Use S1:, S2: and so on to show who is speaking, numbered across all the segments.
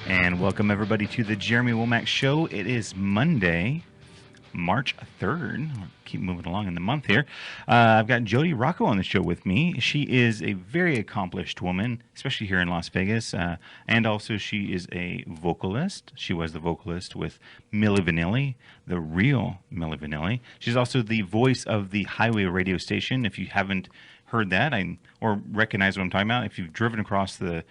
S1: And welcome everybody to the Jeremy Womack Show. It is Monday, March 3rd. I'll keep moving along in the month here. I've got Jodie Rocco on the show with me. She is a very accomplished woman, especially here in Las Vegas. And also she is a vocalist. She was the vocalist with Milli Vanilli, the Real Milli Vanilli. She's also the voice of the Highway radio station. If you haven't heard that or recognize what I'm talking about, if you've driven across the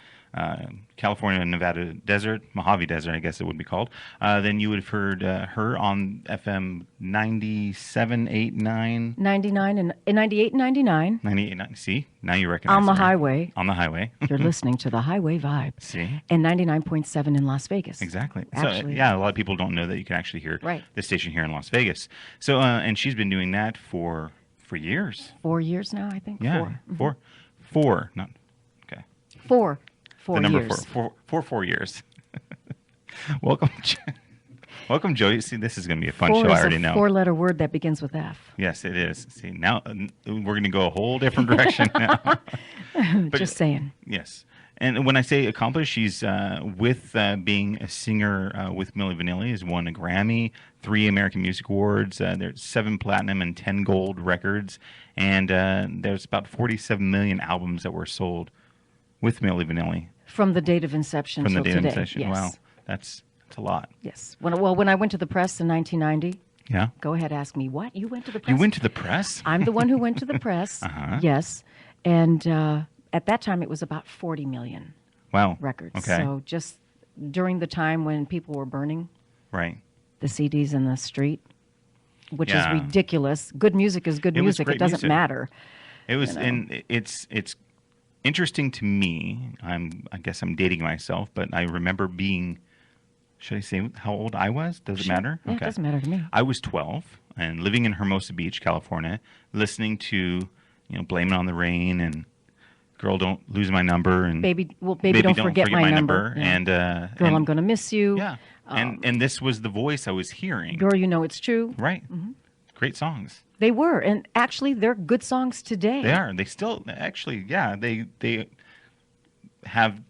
S1: California and Nevada desert, Mojave Desert, I guess it would be called, then you would have heard her on FM 97, 8, 9.
S2: 99 and 98 and 99.
S1: 98, 9. See? Now you recognize
S2: On the
S1: her.
S2: highway.
S1: On the highway.
S2: You're listening to the Highway Vibe.
S1: See?
S2: And 99.7 in Las Vegas.
S1: Exactly.
S2: Actually,
S1: so, yeah, a lot of people don't know that you can actually hear the station here in Las Vegas. So, and she's been doing that for years.
S2: 4 years now, I think.
S1: Yeah. Four. Not, okay.
S2: Four
S1: the number
S2: years.
S1: 4 years. Welcome, Jodie. See, this is going to be a fun show. I already know.
S2: 4-letter word that begins with F.
S1: Yes, it is. See, now we're going to go a whole different direction now. But,
S2: just saying.
S1: Yes. And when I say accomplished, she's with being a singer with Milli Vanilli, has won a Grammy, 3 American Music Awards, there's 7 platinum and 10 gold records, and there's about 47 million albums that were sold with Milli Vanilli.
S2: From the date of inception
S1: From the date
S2: today.
S1: of inception.
S2: Yes.
S1: Wow, that's a lot.
S2: Yes. When I went to the press in 1990,
S1: yeah.
S2: Go ahead, ask me what? You went to the press?
S1: You went to the press?
S2: I'm the one who went to the press.
S1: Uh-huh.
S2: Yes. And at that time, it was about 40 million records.
S1: Okay.
S2: So just during the time when people were burning the CDs in the street, which is ridiculous. Good music is good music. It doesn't matter.
S1: It was, and it's interesting to me. I guess I'm dating myself, but I remember being. Should I say how old I was? Does it matter?
S2: Yeah,
S1: okay.
S2: It doesn't matter to me.
S1: I was 12 and living in Hermosa Beach, California, listening to Blame It on the Rain and Girl Don't Lose My Number and
S2: Baby Don't Forget My Number.
S1: Yeah. And
S2: Girl, I'm Gonna Miss You.
S1: Yeah. And this was the voice I was hearing.
S2: Girl, You Know It's True.
S1: Right. Mm-hmm. Great songs.
S2: They were, and actually, they're good songs today.
S1: They are. They still actually, yeah. They have.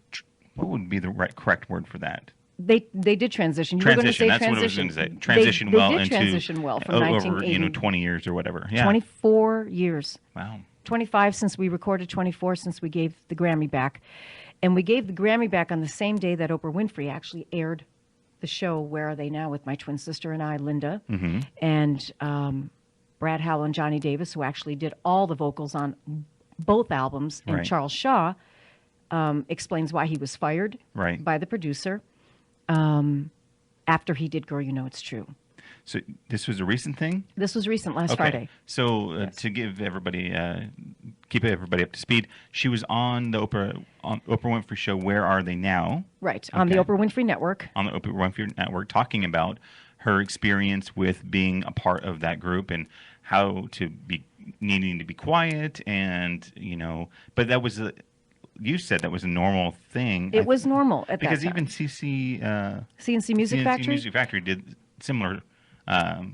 S1: What would be the correct word for that?
S2: They did transition.
S1: You were going to say that's transition. What I was going to say. Transition
S2: they
S1: well
S2: did
S1: into
S2: transition well from
S1: over
S2: 1980.
S1: 20 years or whatever. Yeah.
S2: 24 years.
S1: Wow.
S2: 25 since we recorded. 24 since we gave the Grammy back, and we gave the Grammy back on the same day that Oprah Winfrey actually aired the show Where Are They Now with my twin sister and I, Linda, and Brad Howell and Johnny Davis, who actually did all the vocals on both albums, and Charles Shaw explains why he was fired by the producer after he did Girl, You Know It's True.
S1: So this was a recent thing?
S2: This was recent, last Friday.
S1: So to give everybody, keep everybody up to speed, she was on the Oprah Winfrey show, Where Are They Now?
S2: Right, on the Oprah Winfrey Network.
S1: On the Oprah Winfrey Network, talking about her experience with being a part of that group and how to be needing to be quiet and, but that was you said that was a normal thing.
S2: It was normal at that time.
S1: Because even
S2: CNC Music
S1: Factory did similar.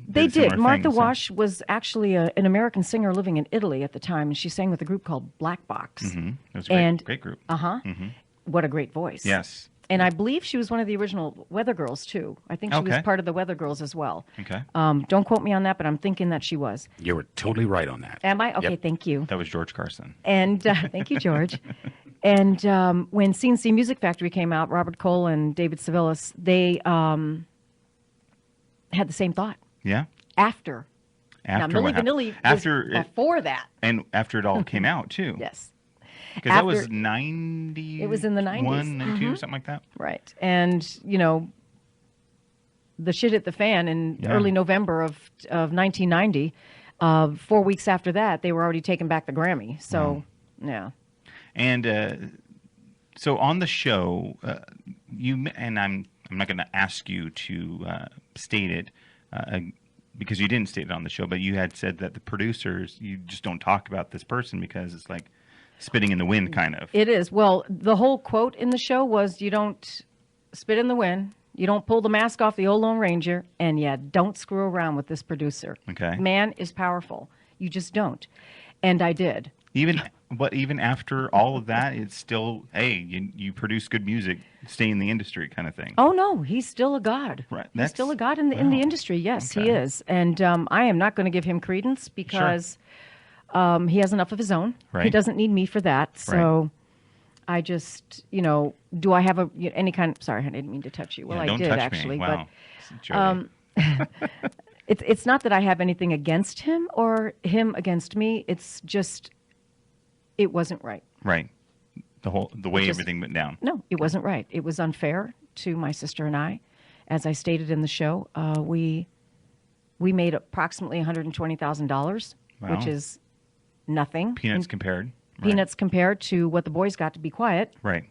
S2: They did. Martha
S1: things,
S2: Wash was actually an American singer living in Italy at the time, and she sang with a group called Black Box.
S1: Mm-hmm. It was a great group.
S2: Mm-hmm. What a great voice.
S1: Yes.
S2: And I believe she was one of the original Weather Girls, too. I think she was part of the Weather Girls as well.
S1: Okay.
S2: Don't quote me on that, but I'm thinking that she was.
S3: You were totally right on that.
S2: Am I? Okay, Thank you.
S1: That was George Carson.
S2: And thank you, George. And when CNC Music Factory came out, Robert Cole and David Savillas, they had the same thought.
S1: Yeah.
S2: After now, Milli Vanilli was before that.
S1: And after it all came out, too.
S2: Yes.
S1: Because that was 90.
S2: It was in the 90s.
S1: 92, something like that.
S2: Right. And, the shit hit the fan in early November of 1990. 4 weeks after that, they were already taking back the Grammy. So, yeah.
S1: And so on the show, and I'm not going to ask you to state it because you didn't state it on the show, but you had said that the producers, you just don't talk about this person because it's like spitting in the wind, kind of.
S2: It is. Well, the whole quote in the show was, you don't spit in the wind, you don't pull the mask off the old Lone Ranger, and you don't screw around with this producer.
S1: Okay.
S2: Man is powerful. You just don't. And I did.
S1: Even But even after all of that, it's still, hey, you produce good music, stay in the industry kind of thing.
S2: Oh no, he's still a god.
S1: Right.
S2: He's still a god in the
S1: Wow.
S2: industry. Yes, he
S1: Okay.
S2: is. And I am not going to give him credence because he has enough of his own. He
S1: Right.
S2: doesn't need me for that. So I just, do I have any kind? Sorry, I didn't mean to touch you. Well,
S1: Yeah,
S2: I
S1: don't
S2: did
S1: touch
S2: actually,
S1: me. Wow.
S2: but it's not that I have anything against him or him against me. It's just it wasn't right.
S1: Right. The way
S2: just-
S1: everything went down.
S2: No, it wasn't right. It was unfair to my sister and I. As I stated in the show, we made approximately $120,000,
S1: Wow.
S2: which is nothing.
S1: Peanuts compared. Right.
S2: Peanuts compared to what the boys got to be quiet.
S1: Right.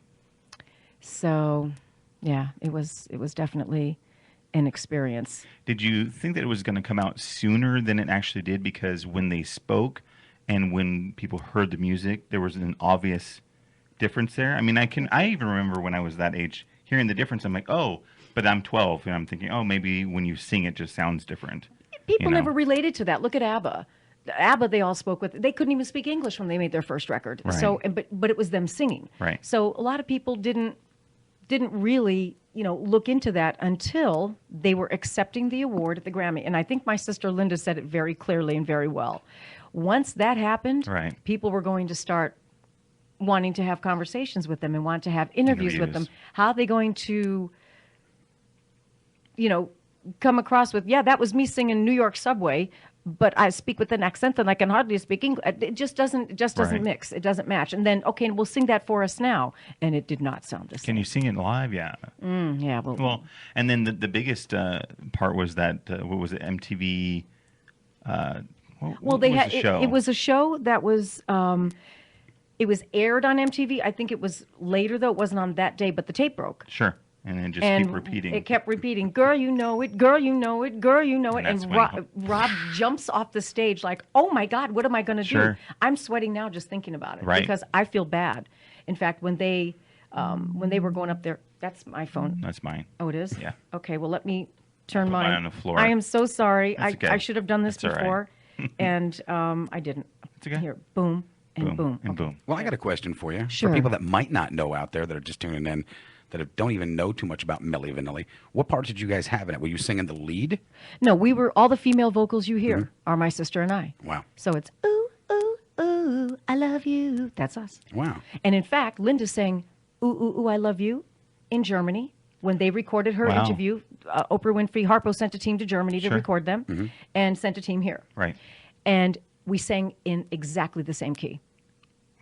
S2: So, yeah, it was definitely an experience.
S1: Did you think that it was going to come out sooner than it actually did? Because when they spoke and when people heard the music, there was an obvious difference there. I mean, I even remember when I was that age hearing the difference. I'm like, oh, but I'm 12 and I'm thinking, oh, maybe when you sing it just sounds different.
S2: People never related to that. Look at ABBA. ABBA, they all spoke with. They couldn't even speak English when they made their first record.
S1: Right.
S2: So, but it was them singing.
S1: Right.
S2: So a lot of people didn't really look into that until they were accepting the award at the Grammy. And I think my sister Linda said it very clearly and very well. Once that happened,
S1: Right.
S2: people were going to start wanting to have conversations with them and want to have interviews with them. How are they going to, come across with, yeah, that was me singing New York Subway, but I speak with an accent and I can hardly speak English. It just doesn't
S1: Right.
S2: mix. It doesn't match. And then, okay, we'll sing that for us now. And it did not sound the same.
S1: Can you sing it live? Yeah.
S2: Yeah.
S1: Well, and then the biggest part was that, what was it, MTV? What
S2: they
S1: was
S2: had
S1: the show?
S2: it was a show that was it was aired on MTV. I think it was later though. It wasn't on that day, but the tape broke.
S1: Sure. And then just
S2: And
S1: keep repeating.
S2: it kept repeating, "Girl, you know it. Girl, you know it. Girl, you know it."
S1: And
S2: And
S1: that's when-
S2: Rob jumps off the stage like, "Oh my God, what am I going to
S1: Sure.
S2: do?" I'm sweating now just thinking about it
S1: Right.
S2: because I feel bad. In fact, when they were going up there, that's my phone.
S1: That's mine.
S2: Oh, it is?
S1: Yeah.
S2: Okay, well, let me turn
S1: Put
S2: mine.
S1: mine on the floor.
S2: I am so sorry.
S1: That's okay.
S2: I should have done this
S1: That's all right.
S2: before, and I didn't.
S1: It's okay.
S2: Here, boom and boom.
S1: and
S2: Okay.
S1: boom.
S3: Well, I got a question for you.
S2: Sure.
S3: For people that might not know out there that are just tuning in, that don't even know too much about Milli Vanilli, what parts did you guys have in it? Were you singing the lead?
S2: No, we were all the female vocals you hear
S1: Mm-hmm.
S2: are my sister and I.
S3: Wow.
S2: So it's ooh ooh ooh, I love you. That's us.
S3: Wow.
S2: And in fact, Linda sang ooh ooh ooh, I love you in Germany when they recorded her
S1: Wow.
S2: interview. Oprah Winfrey, Harpo sent a team to Germany to
S1: Sure.
S2: record them, and sent a team here.
S1: Right.
S2: And we sang in exactly the same key.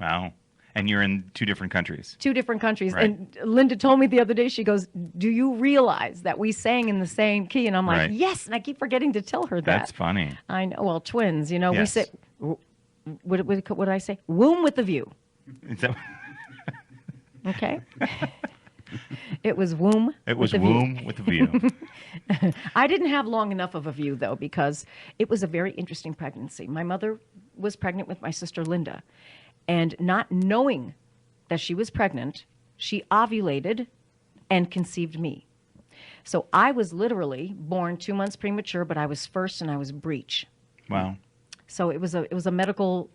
S1: Wow. And you're in 2 different countries.
S2: 2 different countries.
S1: Right.
S2: And Linda told me the other day, she goes, "Do you realize that we sang in the same key?" And I'm like,
S1: Right.
S2: "Yes." And I keep forgetting to tell her that.
S1: That's funny.
S2: I know. Well, twins, we
S1: Yes.
S2: say, what did I say? Womb with a view.
S1: Is that,
S2: Okay. It was womb.
S1: it was
S2: with a view.
S1: womb with a view.
S2: I didn't have long enough of a view, though, because it was a very interesting pregnancy. My mother was pregnant with my sister Linda. And not knowing that she was pregnant, she ovulated and conceived me. So I was literally born 2 months premature, but I was first and I was breech.
S1: Wow.
S2: So it was a medical.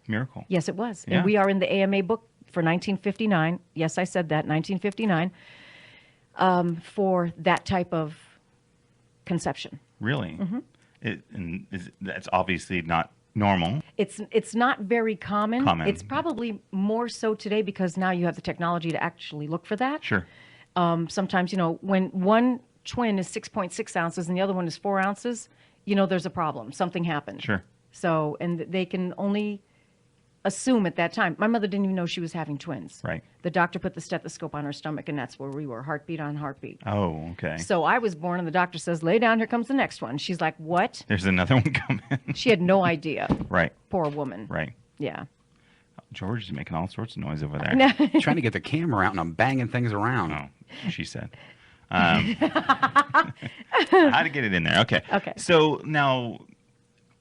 S1: Miracle.
S2: Yes, it was.
S1: Yeah.
S2: And we are in the AMA book for 1959. Yes, I said that, 1959, for that type of conception.
S1: Really?
S2: Mm-hmm.
S1: That's obviously not normal.
S2: It's not very common.
S1: Common.
S2: It's probably more so today because now you have the technology to actually look for that.
S1: Sure.
S2: Sometimes, when one twin is 6.6 ounces and the other one is 4 ounces, there's a problem. Something happened.
S1: Sure.
S2: So, and they can only assume at that time. My mother didn't even know she was having twins.
S1: Right.
S2: The doctor put the stethoscope on her stomach, and that's where we were, heartbeat on heartbeat.
S1: Oh, okay.
S2: So I was born, and the doctor says, "Lay down, here comes the next one." She's like, "What?"
S1: There's another one coming.
S2: She had no idea.
S1: Right.
S2: Poor woman.
S1: Right.
S2: Yeah.
S1: George is making all sorts of noise over there.
S3: Trying to get the camera out and I'm banging things around.
S1: Oh, she said. How to get it in there. Okay.
S2: Okay.
S1: So now,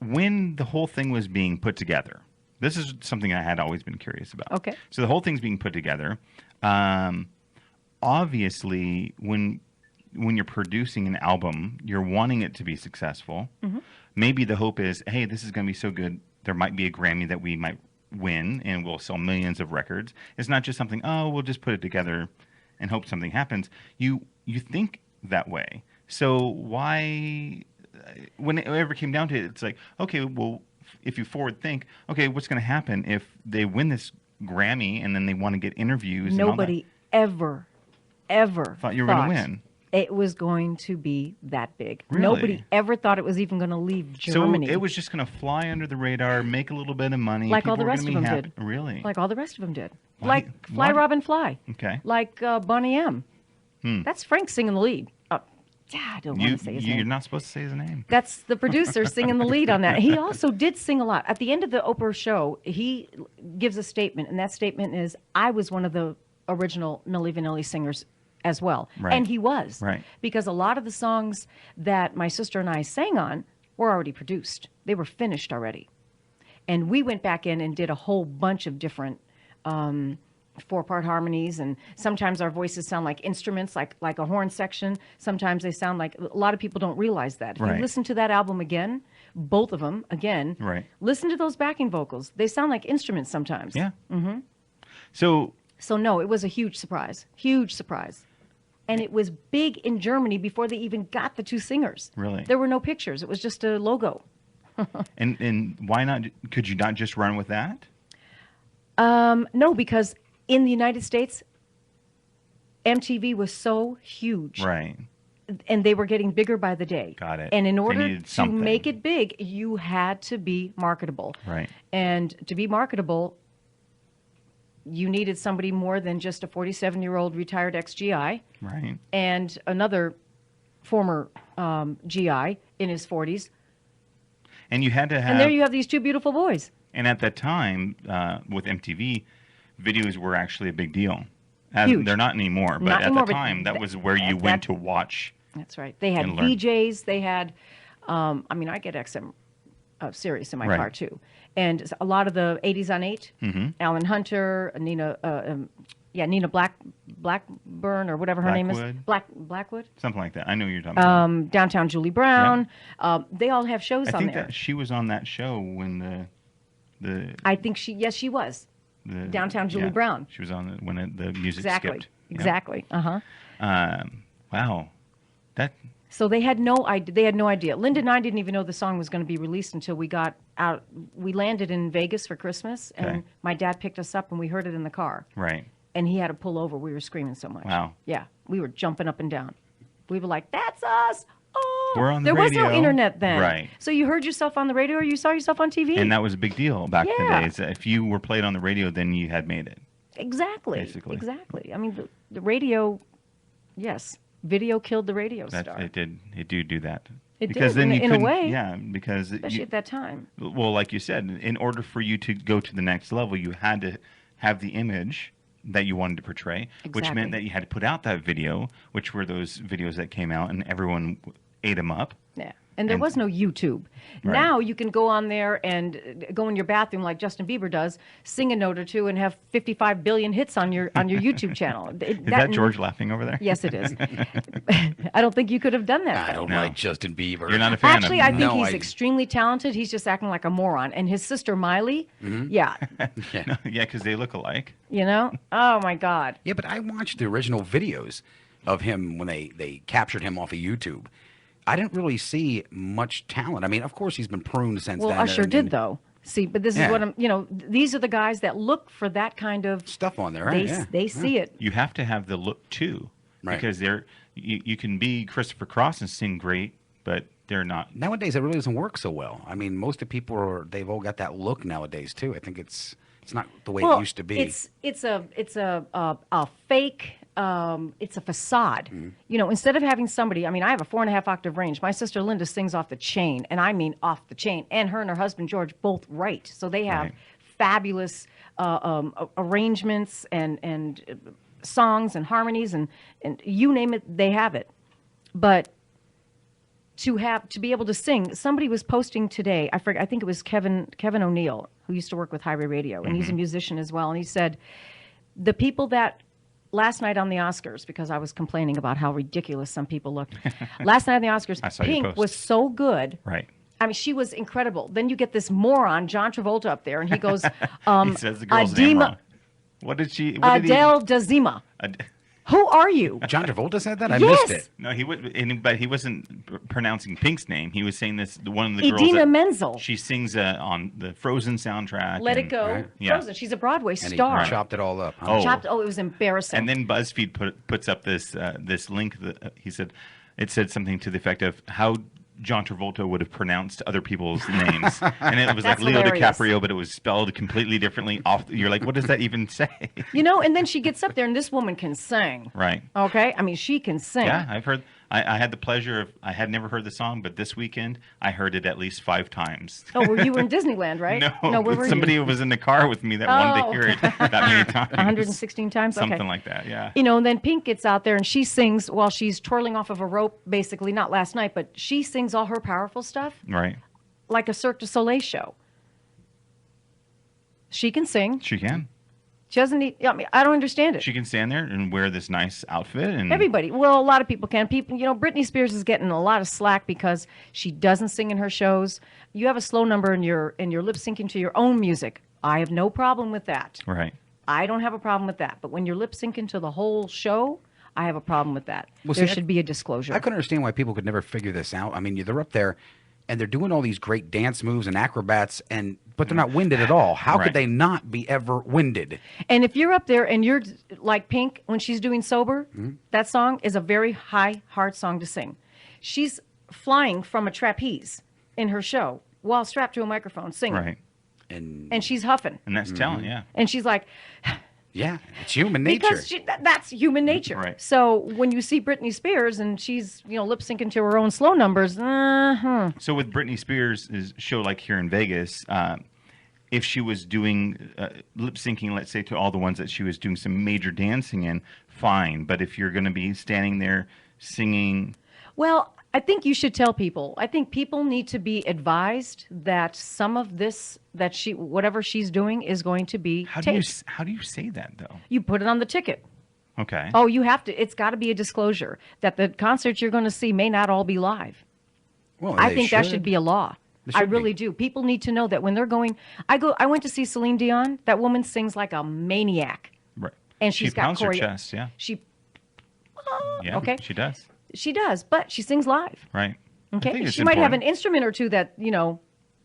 S1: when the whole thing was being put together, this is something I had always been curious about.
S2: Okay.
S1: So the whole thing's being put together. Obviously, when you're producing an album, you're wanting it to be successful.
S2: Mm-hmm.
S1: Maybe the hope is, hey, this is going to be so good, there might be a Grammy that we might win and will sell millions of records. It's not just something, oh, we'll just put it together and hope something happens. You think that way. So why, when it ever came down to it, it's like, okay, well, if you forward think, okay, what's going to happen if they win this Grammy and then they want to get interviews?
S2: Nobody ever
S1: thought you were going to win.
S2: It was going to be that big.
S1: Really?
S2: Nobody ever thought it was even going to leave Germany.
S1: So it was just going to fly under the radar, make a little bit of money.
S2: Like
S1: People
S2: all the
S1: were
S2: rest of
S1: gonna
S2: them
S1: be
S2: did.
S1: Really?
S2: Like all the rest of them did.
S1: Why-
S2: Like Fly,
S1: why-
S2: Robin, Fly.
S1: Okay.
S2: Like Bonnie M. That's Frank singing the lead. I don't want to say his
S1: You're
S2: name.
S1: not supposed to say his name.
S2: That's the producer singing the lead on that. He also did sing a lot. At the end of the Oprah show, he gives a statement, and that statement is, I was one of the original Milli Vanilli singers as well.
S1: Right.
S2: And he was.
S1: Right.
S2: Because a lot of the songs that my sister and I sang on were already produced. They were finished already. And we went back in and did a whole bunch of different four-part harmonies, and sometimes our voices sound like instruments, like a horn section. Sometimes they sound like, a lot of people don't realize that. If
S1: Right.
S2: you listen to that album again, both of them again,
S1: Right.
S2: listen to those backing vocals. They sound like instruments sometimes.
S1: Yeah. Mm-hmm. So
S2: So no, it was a huge surprise. And it was big in Germany before they even got the two singers.
S1: Really?
S2: There were no pictures. It was just a logo.
S1: and why not? Could you not just run with that?
S2: No, because in the United States, MTV was so huge.
S1: Right.
S2: And they were getting bigger by the day.
S1: Got it.
S2: And in
S1: They
S2: order
S1: needed
S2: to
S1: something.
S2: make it big, you had to be marketable.
S1: Right.
S2: And to be marketable, you needed somebody more than just a 47-year-old retired ex-GI
S1: Right.
S2: and another former GI in his 40s.
S1: And you had to have.
S2: And there you have these two beautiful boys.
S1: And at that time, with MTV, videos were actually a big deal.
S2: Huge.
S1: They're not anymore, but
S2: Not
S1: at
S2: anymore,
S1: the
S2: but
S1: time, that was where you
S2: at
S1: went
S2: that-
S1: to watch.
S2: That's right. They had
S1: And learn.
S2: VJs. They had, I get XM Sirius in my
S1: Right.
S2: car too. And a lot of the 80s on 8,
S1: Mm-hmm.
S2: Alan Hunter, Nina Blackburn or whatever her name is. Blackwood.
S1: Something like that. I know who you're talking about.
S2: Downtown Julie Brown. They all have shows
S1: I
S2: on
S1: think
S2: there.
S1: that she was on that show when the
S2: I think she was. Downtown Julie
S1: yeah,
S2: Brown.
S1: She was on when the music
S2: Exactly.
S1: skipped. Yeah.
S2: Exactly. Uh-huh.
S1: Wow. That
S2: So they had no idea. Linda and I didn't even know the song was going to be released until we got out. We landed in Vegas for Christmas, and
S1: Okay.
S2: my dad picked us up, and we heard it in the car.
S1: right.
S2: And he had to pull over. We were screaming so much.
S1: Wow.
S2: Yeah, we were jumping up and down. We were like, "That's us!" Oh,
S1: We're on the
S2: there was no
S1: radio.
S2: internet then,
S1: Right.
S2: So you heard yourself on the radio, or you saw yourself on TV.
S1: And that was a big deal back in
S2: Yeah.
S1: the days. If you were played on the radio, then you had made it.
S2: Exactly.
S1: Basically.
S2: Exactly. I mean, the radio. Yes, video killed the radio
S1: That
S2: star,
S1: it did. It do that.
S2: It
S1: because
S2: did,
S1: then
S2: in
S1: you
S2: a
S1: couldn't-
S2: way.
S1: Yeah, because
S2: especially at that time.
S1: well, like you said, in order for you to go to the next level, you had to have the image that you wanted to portray, which
S2: Exactly.
S1: meant that you had to put out that video, which were those videos that came out and everyone ate them up.
S2: Yeah. And there
S1: And-
S2: was no YouTube.
S1: Right.
S2: Now you can go on there and go in your bathroom like Justin Bieber does, sing a note or two, and have 55 billion hits on your YouTube channel.
S1: Is that George laughing over there?
S2: Yes, it is. I don't think you could have done that.
S3: I
S2: though.
S3: don't
S1: No.
S3: like Justin Bieber.
S1: You're not a fan
S2: Actually,
S1: of
S2: I
S1: him.
S2: think
S3: No,
S2: he's extremely talented. He's just acting like a moron. And his sister Miley, yeah,
S3: Yeah.
S1: Yeah, because they look alike.
S2: you know? Oh, my God.
S3: Yeah, but I watched the original videos of him when they captured him off of YouTube. I didn't really see much talent. I mean, of course, he's been pruned since
S2: Well,
S3: then.
S2: Usher
S3: and-
S2: did, though. See, but this is
S3: Yeah.
S2: what these are the guys that look for that kind of,
S3: Stuff on there, right?
S2: they see it.
S1: You have to have the look too,
S3: Right.
S1: because you can be Christopher Cross and sing great, but they're not.
S3: Nowadays, it really doesn't work so well. I mean, most of the people they've all got that look nowadays too. I think it's not the way it used to be.
S2: It's a fake. It's a facade.
S3: Mm-hmm.
S2: You know, instead of having somebody, I mean, I have a 4.5 octave range. My sister Linda sings off the chain, and I mean off the chain. And her and her husband George both write, so they have
S1: Right.
S2: fabulous arrangements and songs and harmonies and you name it, they have it. But to be able to sing, somebody was posting today. I think it was Kevin O'Neill, who used to work with Highway Radio, and he's a musician as well. And he said, the people that last night on the Oscars, because I was complaining about how ridiculous some people looked. Last night on the Oscars,
S1: I saw your
S2: Pink
S1: post.
S2: was so good.
S1: Right.
S2: I mean, she was incredible. Then you get this moron, John Travolta, up there, and he goes,
S1: He says the girl's name wrong. What did she? What did
S2: Adele Dazeema. Who are you?
S3: John Travolta said that? I
S2: Yes.
S3: missed it.
S1: No, he would, but he wasn't pronouncing Pink's name. He was saying this. One of the girls.
S2: Idina
S1: that
S2: Menzel.
S1: She sings on the Frozen soundtrack.
S2: Let
S1: and-
S2: It Go.
S3: Right.
S1: Yeah.
S2: Frozen. She's a Broadway
S3: And
S2: star.
S3: he chopped it all up. Huh?
S1: Oh.
S2: It was embarrassing.
S1: And then BuzzFeed puts up this link that he said it said something to the effect of how John Travolta would have pronounced other people's names, and it was like
S2: That's
S1: Leo
S2: hilarious.
S1: DiCaprio, but it was spelled completely differently. You're like, what does that even say?
S2: And then she gets up there, and this woman can sing.
S1: Right.
S2: Okay? I mean, she can sing.
S1: Yeah, I've heard. I had the pleasure of. I had never heard the song, but this weekend I heard it at least 5 times.
S2: Oh, you were in Disneyland, right?
S1: No,
S2: where were
S1: somebody
S2: you?
S1: was in the car with me that wanted to
S2: Oh.
S1: hear it that many times.
S2: 116 times? Okay.
S1: Something like that, yeah.
S2: And then Pink gets out there and she sings while she's twirling off of a rope, basically, not last night, but she sings all her powerful stuff
S1: Right.
S2: like a Cirque du Soleil show. She can sing.
S1: She can.
S2: She doesn't need, I mean, I don't understand it.
S1: She can stand there and wear this nice outfit and
S2: Everybody. Well, a lot of people can. People, Britney Spears is getting a lot of slack because she doesn't sing in her shows. You have a slow number and you're lip syncing to your own music. I have no problem with that.
S1: Right.
S2: I don't have a problem with that. But when you're lip syncing to the whole show, I have a problem with that.
S3: Well,
S2: There
S3: see,
S2: should be a disclosure.
S3: I couldn't understand why people could never figure this out. I mean, they're up there and they're doing all these great dance moves and acrobats, but they're not winded at all. How
S1: Right.
S3: could they not be ever winded?
S2: And if you're up there and you're like Pink when she's doing Sober, that song is a very high, hard song to sing. She's flying from a trapeze in her show while strapped to a microphone singing.
S1: Right.
S2: And she's huffing.
S1: And that's talent, yeah.
S2: And she's like,
S3: Yeah, it's human nature.
S2: because that's human nature.
S1: Right.
S2: So when you see Britney Spears and she's, lip syncing to her own slow numbers,
S1: So with Britney Spears' show, like here in Vegas, if she was doing lip syncing, let's say to all the ones that she was doing some major dancing in, fine. But if you're going to be standing there singing,
S2: well, I think you should tell people. I think people need to be advised that some of this whatever she's doing is going to be
S1: how
S2: taped.
S1: do you say that though?
S2: You put it on the ticket.
S1: Okay.
S2: Oh, you have to. It's got to be a disclosure that the concerts you're going to see may not all be live.
S3: Well,
S2: I
S3: they
S2: think that should be a law.
S3: They
S2: I
S3: should be.
S2: really do. People need to know that when they're going. I went to see Celine Dion. That woman sings like a maniac,
S1: Right.
S2: and
S1: she
S2: she's got
S1: pounds her
S2: choreo.
S1: chest, yeah.
S2: She
S1: Yeah.
S2: okay.
S1: She does.
S2: She does, but she sings live.
S1: Right. I
S2: Okay,
S1: think it's
S2: she might have an
S1: important.
S2: instrument or two that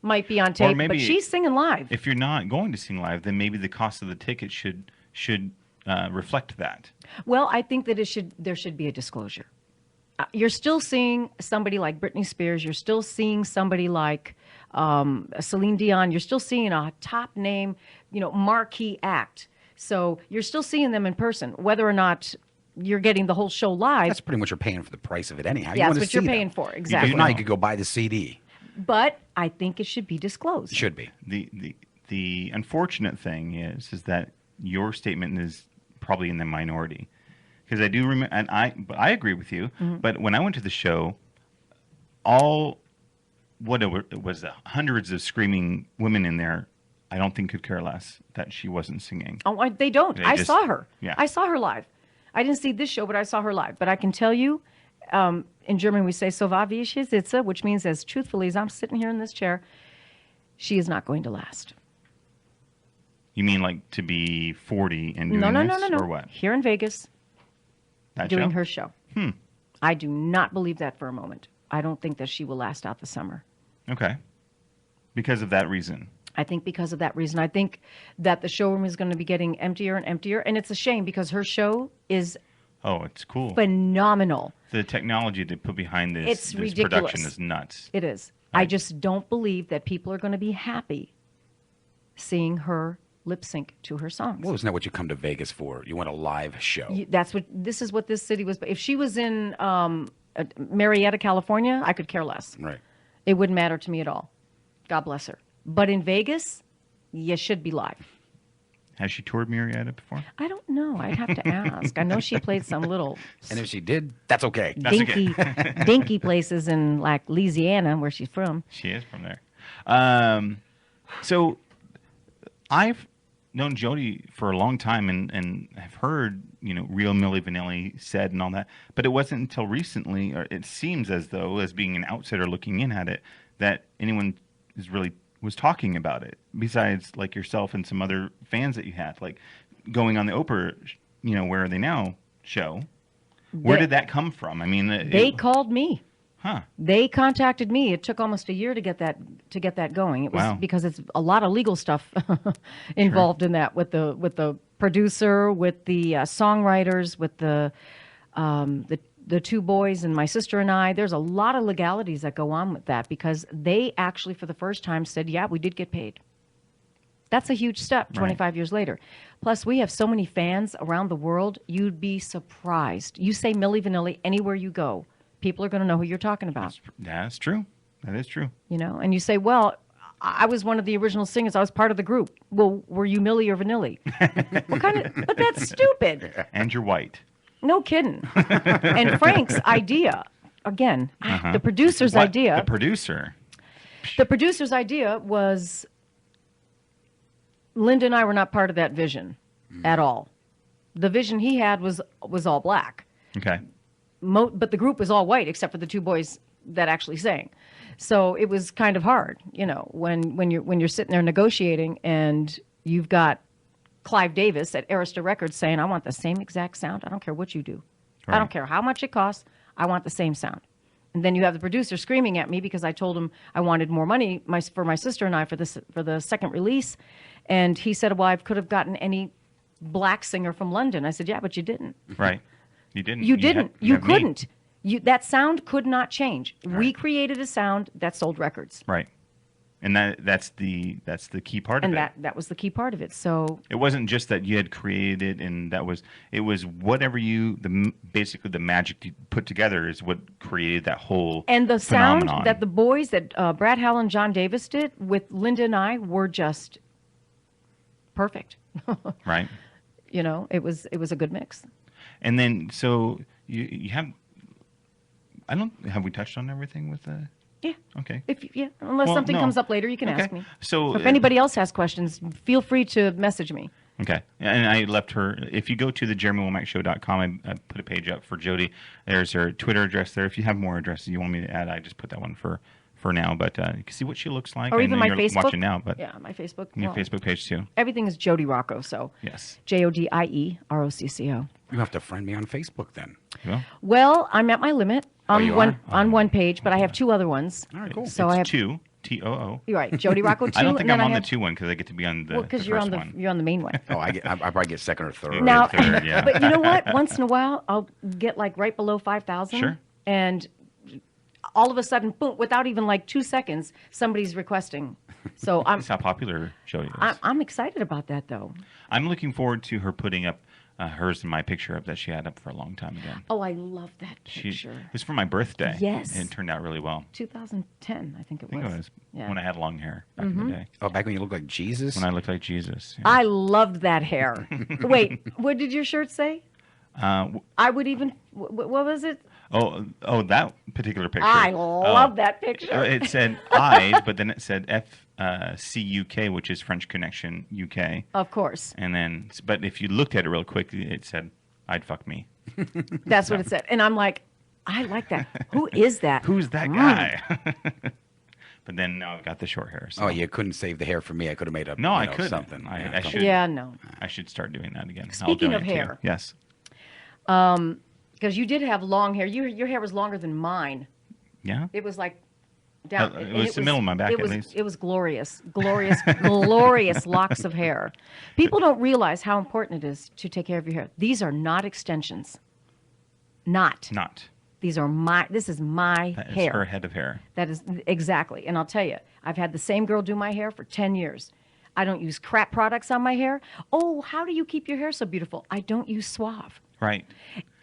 S2: might be on tape,
S1: maybe-
S2: but she's singing live.
S1: If you're not going to sing live, then maybe the cost of the ticket should reflect that.
S2: Well, I think that there should be a disclosure. You're still seeing somebody like Britney Spears. You're still seeing somebody like Celine Dion. You're still seeing a top name, marquee act. So you're still seeing them in person, whether or not you're getting the whole show live.
S3: That's pretty much you're paying for the price of it anyhow.
S2: Yeah,
S3: you
S2: that's
S3: want to
S2: what you're
S3: see
S2: paying
S3: them.
S2: for,
S3: If
S2: exactly.
S3: not, you could go buy the CD.
S2: But I think it should be disclosed.
S3: It should be.
S1: The unfortunate thing is that your statement is probably in the minority, because I do remember, and I agree with you.
S2: Mm-hmm.
S1: But when I went to the show, it was hundreds of screaming women in there. I don't think could care less that she wasn't singing.
S2: Oh, they don't.
S1: They
S2: I
S1: just-
S2: saw her.
S1: yeah.
S2: I saw her live. I didn't see this show, but I saw her live. But I can tell you, in German we say "so wahr wie ich hier sitze," which means as truthfully as I'm sitting here in this chair, she is not going to last.
S1: You mean like to be 40 and doing
S2: No,
S1: this,
S2: no.
S1: or what?
S2: Here in Vegas,
S1: That
S2: doing
S1: show?
S2: her show. I do not believe that for a moment. I don't think that she will last out the summer.
S1: Okay. Because of that reason.
S2: I think because of that reason. I think that the showroom is going to be getting emptier and emptier. And it's a shame because her show is
S1: Oh, it's cool.
S2: phenomenal.
S1: The technology they put behind this,
S2: It's
S1: this
S2: ridiculous.
S1: production is nuts.
S2: It is. I just don't believe that people are going to be happy seeing her lip sync to her songs.
S3: Well, isn't that what you come to Vegas for? You want a live show.
S2: This is what this city was. If she was in Marietta, California, I could care less.
S3: Right.
S2: It wouldn't matter to me at all. God bless her. But in Vegas, you should be live.
S1: Has she toured Marietta before?
S2: I don't know. I'd have to ask. I know she played some little
S3: And if she did, that's okay.
S2: dinky places in like Louisiana, where she's from.
S1: She is from there. So I've known Jodie for a long time and have heard, Real Milli Vanilli said and all that. But it wasn't until recently, or it seems as though, as being an outsider looking in at it, that anyone was talking about it, besides like yourself and some other fans that you had, like going on the Oprah, Where Are They Now show. Where did that come from? I mean,
S2: they called me.
S1: Huh.
S2: They contacted me. It took almost a year to get that going. It was
S1: Wow.
S2: because it's a lot of legal stuff involved in that, with the producer, with the songwriters, with the two boys and my sister and I. There's a lot of legalities that go on with that, because they actually for the first time said, yeah, we did get paid. That's a huge step 25 years later. Plus, we have so many fans around the world, you'd be surprised. You say Milli Vanilli anywhere you go, people are going to know who you're talking about.
S1: That's true. That is true.
S2: And you say, well, I was one of the original singers. I was part of the group. Well, were you Milli or Vanilli? But that's stupid.
S1: And you're white.
S2: No kidding. And Frank's idea, again, the producer's idea.
S1: The producer.
S2: The producer's idea was, Linda and I were not part of that vision at all. The vision he had was all black.
S1: Okay.
S2: But the group was all white except for the two boys that actually sang. So it was kind of hard, when you're sitting there negotiating and you've got Clive Davis at Arista Records saying, I want the same exact sound. I don't care what you do.
S1: Right.
S2: I don't care how much it costs. I want the same sound. And then you have the producer screaming at me because I told him I wanted more money for my sister and I for the second release. And he said, well, I could have gotten any black singer from London. I said, yeah, but you didn't.
S1: Right. You didn't.
S2: You didn't. You
S1: have me.
S2: couldn't. That sound could not change. Right. We created a sound that sold records.
S1: Right. And that's the key part of it.
S2: And that was the key part of it. So
S1: it wasn't just that you had created, and it was whatever basically the magic you put together is what created that whole
S2: and the
S1: phenomenon.
S2: Sound that the boys that Brad Howell and John Davis did with Linda and I were just perfect.
S1: Right.
S2: It was a good mix.
S1: And then so you have, have we touched on everything with the?
S2: Yeah.
S1: Okay.
S2: Unless something comes up later, you can ask me.
S1: So
S2: if anybody else has questions, feel free to message me.
S1: Okay. And I left her, if you go to the JeremyWomackShow.com, I put a page up for Jodie. There's her Twitter address there. If you have more addresses you want me to add, I just put that one for now. But you can see what she looks like.
S2: Or even my Facebook.
S1: Watching now, but
S2: yeah, my Facebook.
S1: Your Facebook page too.
S2: Everything is Jodie Rocco. So
S1: yes.
S2: JodieRocco.
S3: You have to friend me on Facebook then.
S1: Yeah.
S2: Well, I'm at my limit on one page, but I have two other ones.
S3: All right, cool.
S2: So
S1: it's
S2: I have
S1: two. TOO.
S2: You're right, Jodie Rocco 2.
S1: I don't think I'm on the 2 one because I get to be on the
S2: because
S1: you're on
S2: the main one.
S3: Oh, I probably get second or third.
S2: Now,
S1: third, yeah.
S2: But you know what? Once in a while, I'll get like right below 5,000.
S1: Sure.
S2: And all of a sudden, boom! Without even like 2 seconds, somebody's requesting. So
S1: That's how popular Jodie is.
S2: I'm excited about that, though.
S1: I'm looking forward to her putting up hers and my picture up that she had up for a long time again.
S2: Oh, I love that picture.
S1: It was for my birthday.
S2: Yes.
S1: And it turned out really well.
S2: 2010, I think it was.
S1: I think it was when I had long hair back in the day.
S3: Oh, back when you looked like Jesus?
S1: When I looked like Jesus. Yeah.
S2: I loved that hair. Wait, what did your shirt say? I would even, what was it?
S1: Oh, that particular picture.
S2: I love that picture.
S1: It said I, but then it said FCUK, which is French Connection UK.
S2: Of course.
S1: And then, but if you looked at it real quick, it said, I'd fuck me.
S2: That's what it said. And I'm like, I like that. Who is that?
S1: Who's that guy? But then now I've got the short hair. So.
S3: Oh, you couldn't save the hair for me. I could have made up
S1: I couldn't.
S3: something.
S1: I should.
S2: Yeah, no.
S1: I should start doing that again.
S2: Speaking of hair.
S1: Yes.
S2: Because you did have long hair. Your hair was longer than mine.
S1: Yeah.
S2: It was like down.
S1: It was the middle of my back at least.
S2: It was glorious, glorious locks of hair. People don't realize how important it is to take care of your hair. These are not extensions. Not. These are this is my
S1: that
S2: hair.
S1: Is her head of hair.
S2: That is exactly. And I'll tell you, I've had the same girl do my hair for 10 years. I don't use crap products on my hair. Oh, how do you keep your hair so beautiful? I don't use Suave.
S1: Right.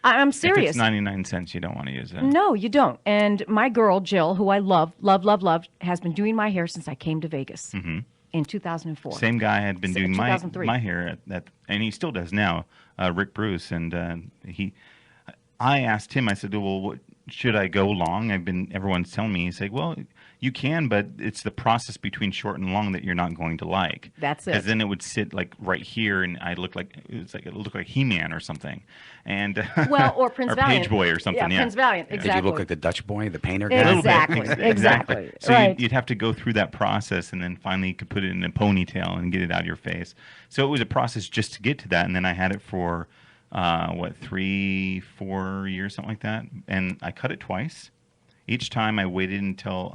S2: I'm serious.
S1: If it's 99 cents, you don't want to use it.
S2: No, you don't. And my girl, Jill, who I love, has been doing my hair since I came to Vegas in 2004.
S1: Same guy had been doing my hair, and he still does now, Rick Bruce. And I asked him, I said, well, what, should I go long? Everyone's telling me. He's like, well, You can, but it's the process between short and long that you're not going to like.
S2: That's it.
S1: Because then it would sit like right here, and I look like it looked like He-Man or something, and
S2: Well, or Prince
S1: or
S2: Valiant.
S1: Page Boy or something. Yeah,
S2: Prince Valiant.
S1: Yeah.
S2: Exactly.
S3: Did you look like the Dutch boy, the painter guy?
S1: A little bit.
S2: Exactly. Exactly.
S1: So
S2: Right.
S1: you'd have to go through that process, and then finally you could put it in a ponytail and get it out of your face. So it was a process just to get to that, and then I had it for 3, 4 years, something like that, and I cut it twice. Each time I waited until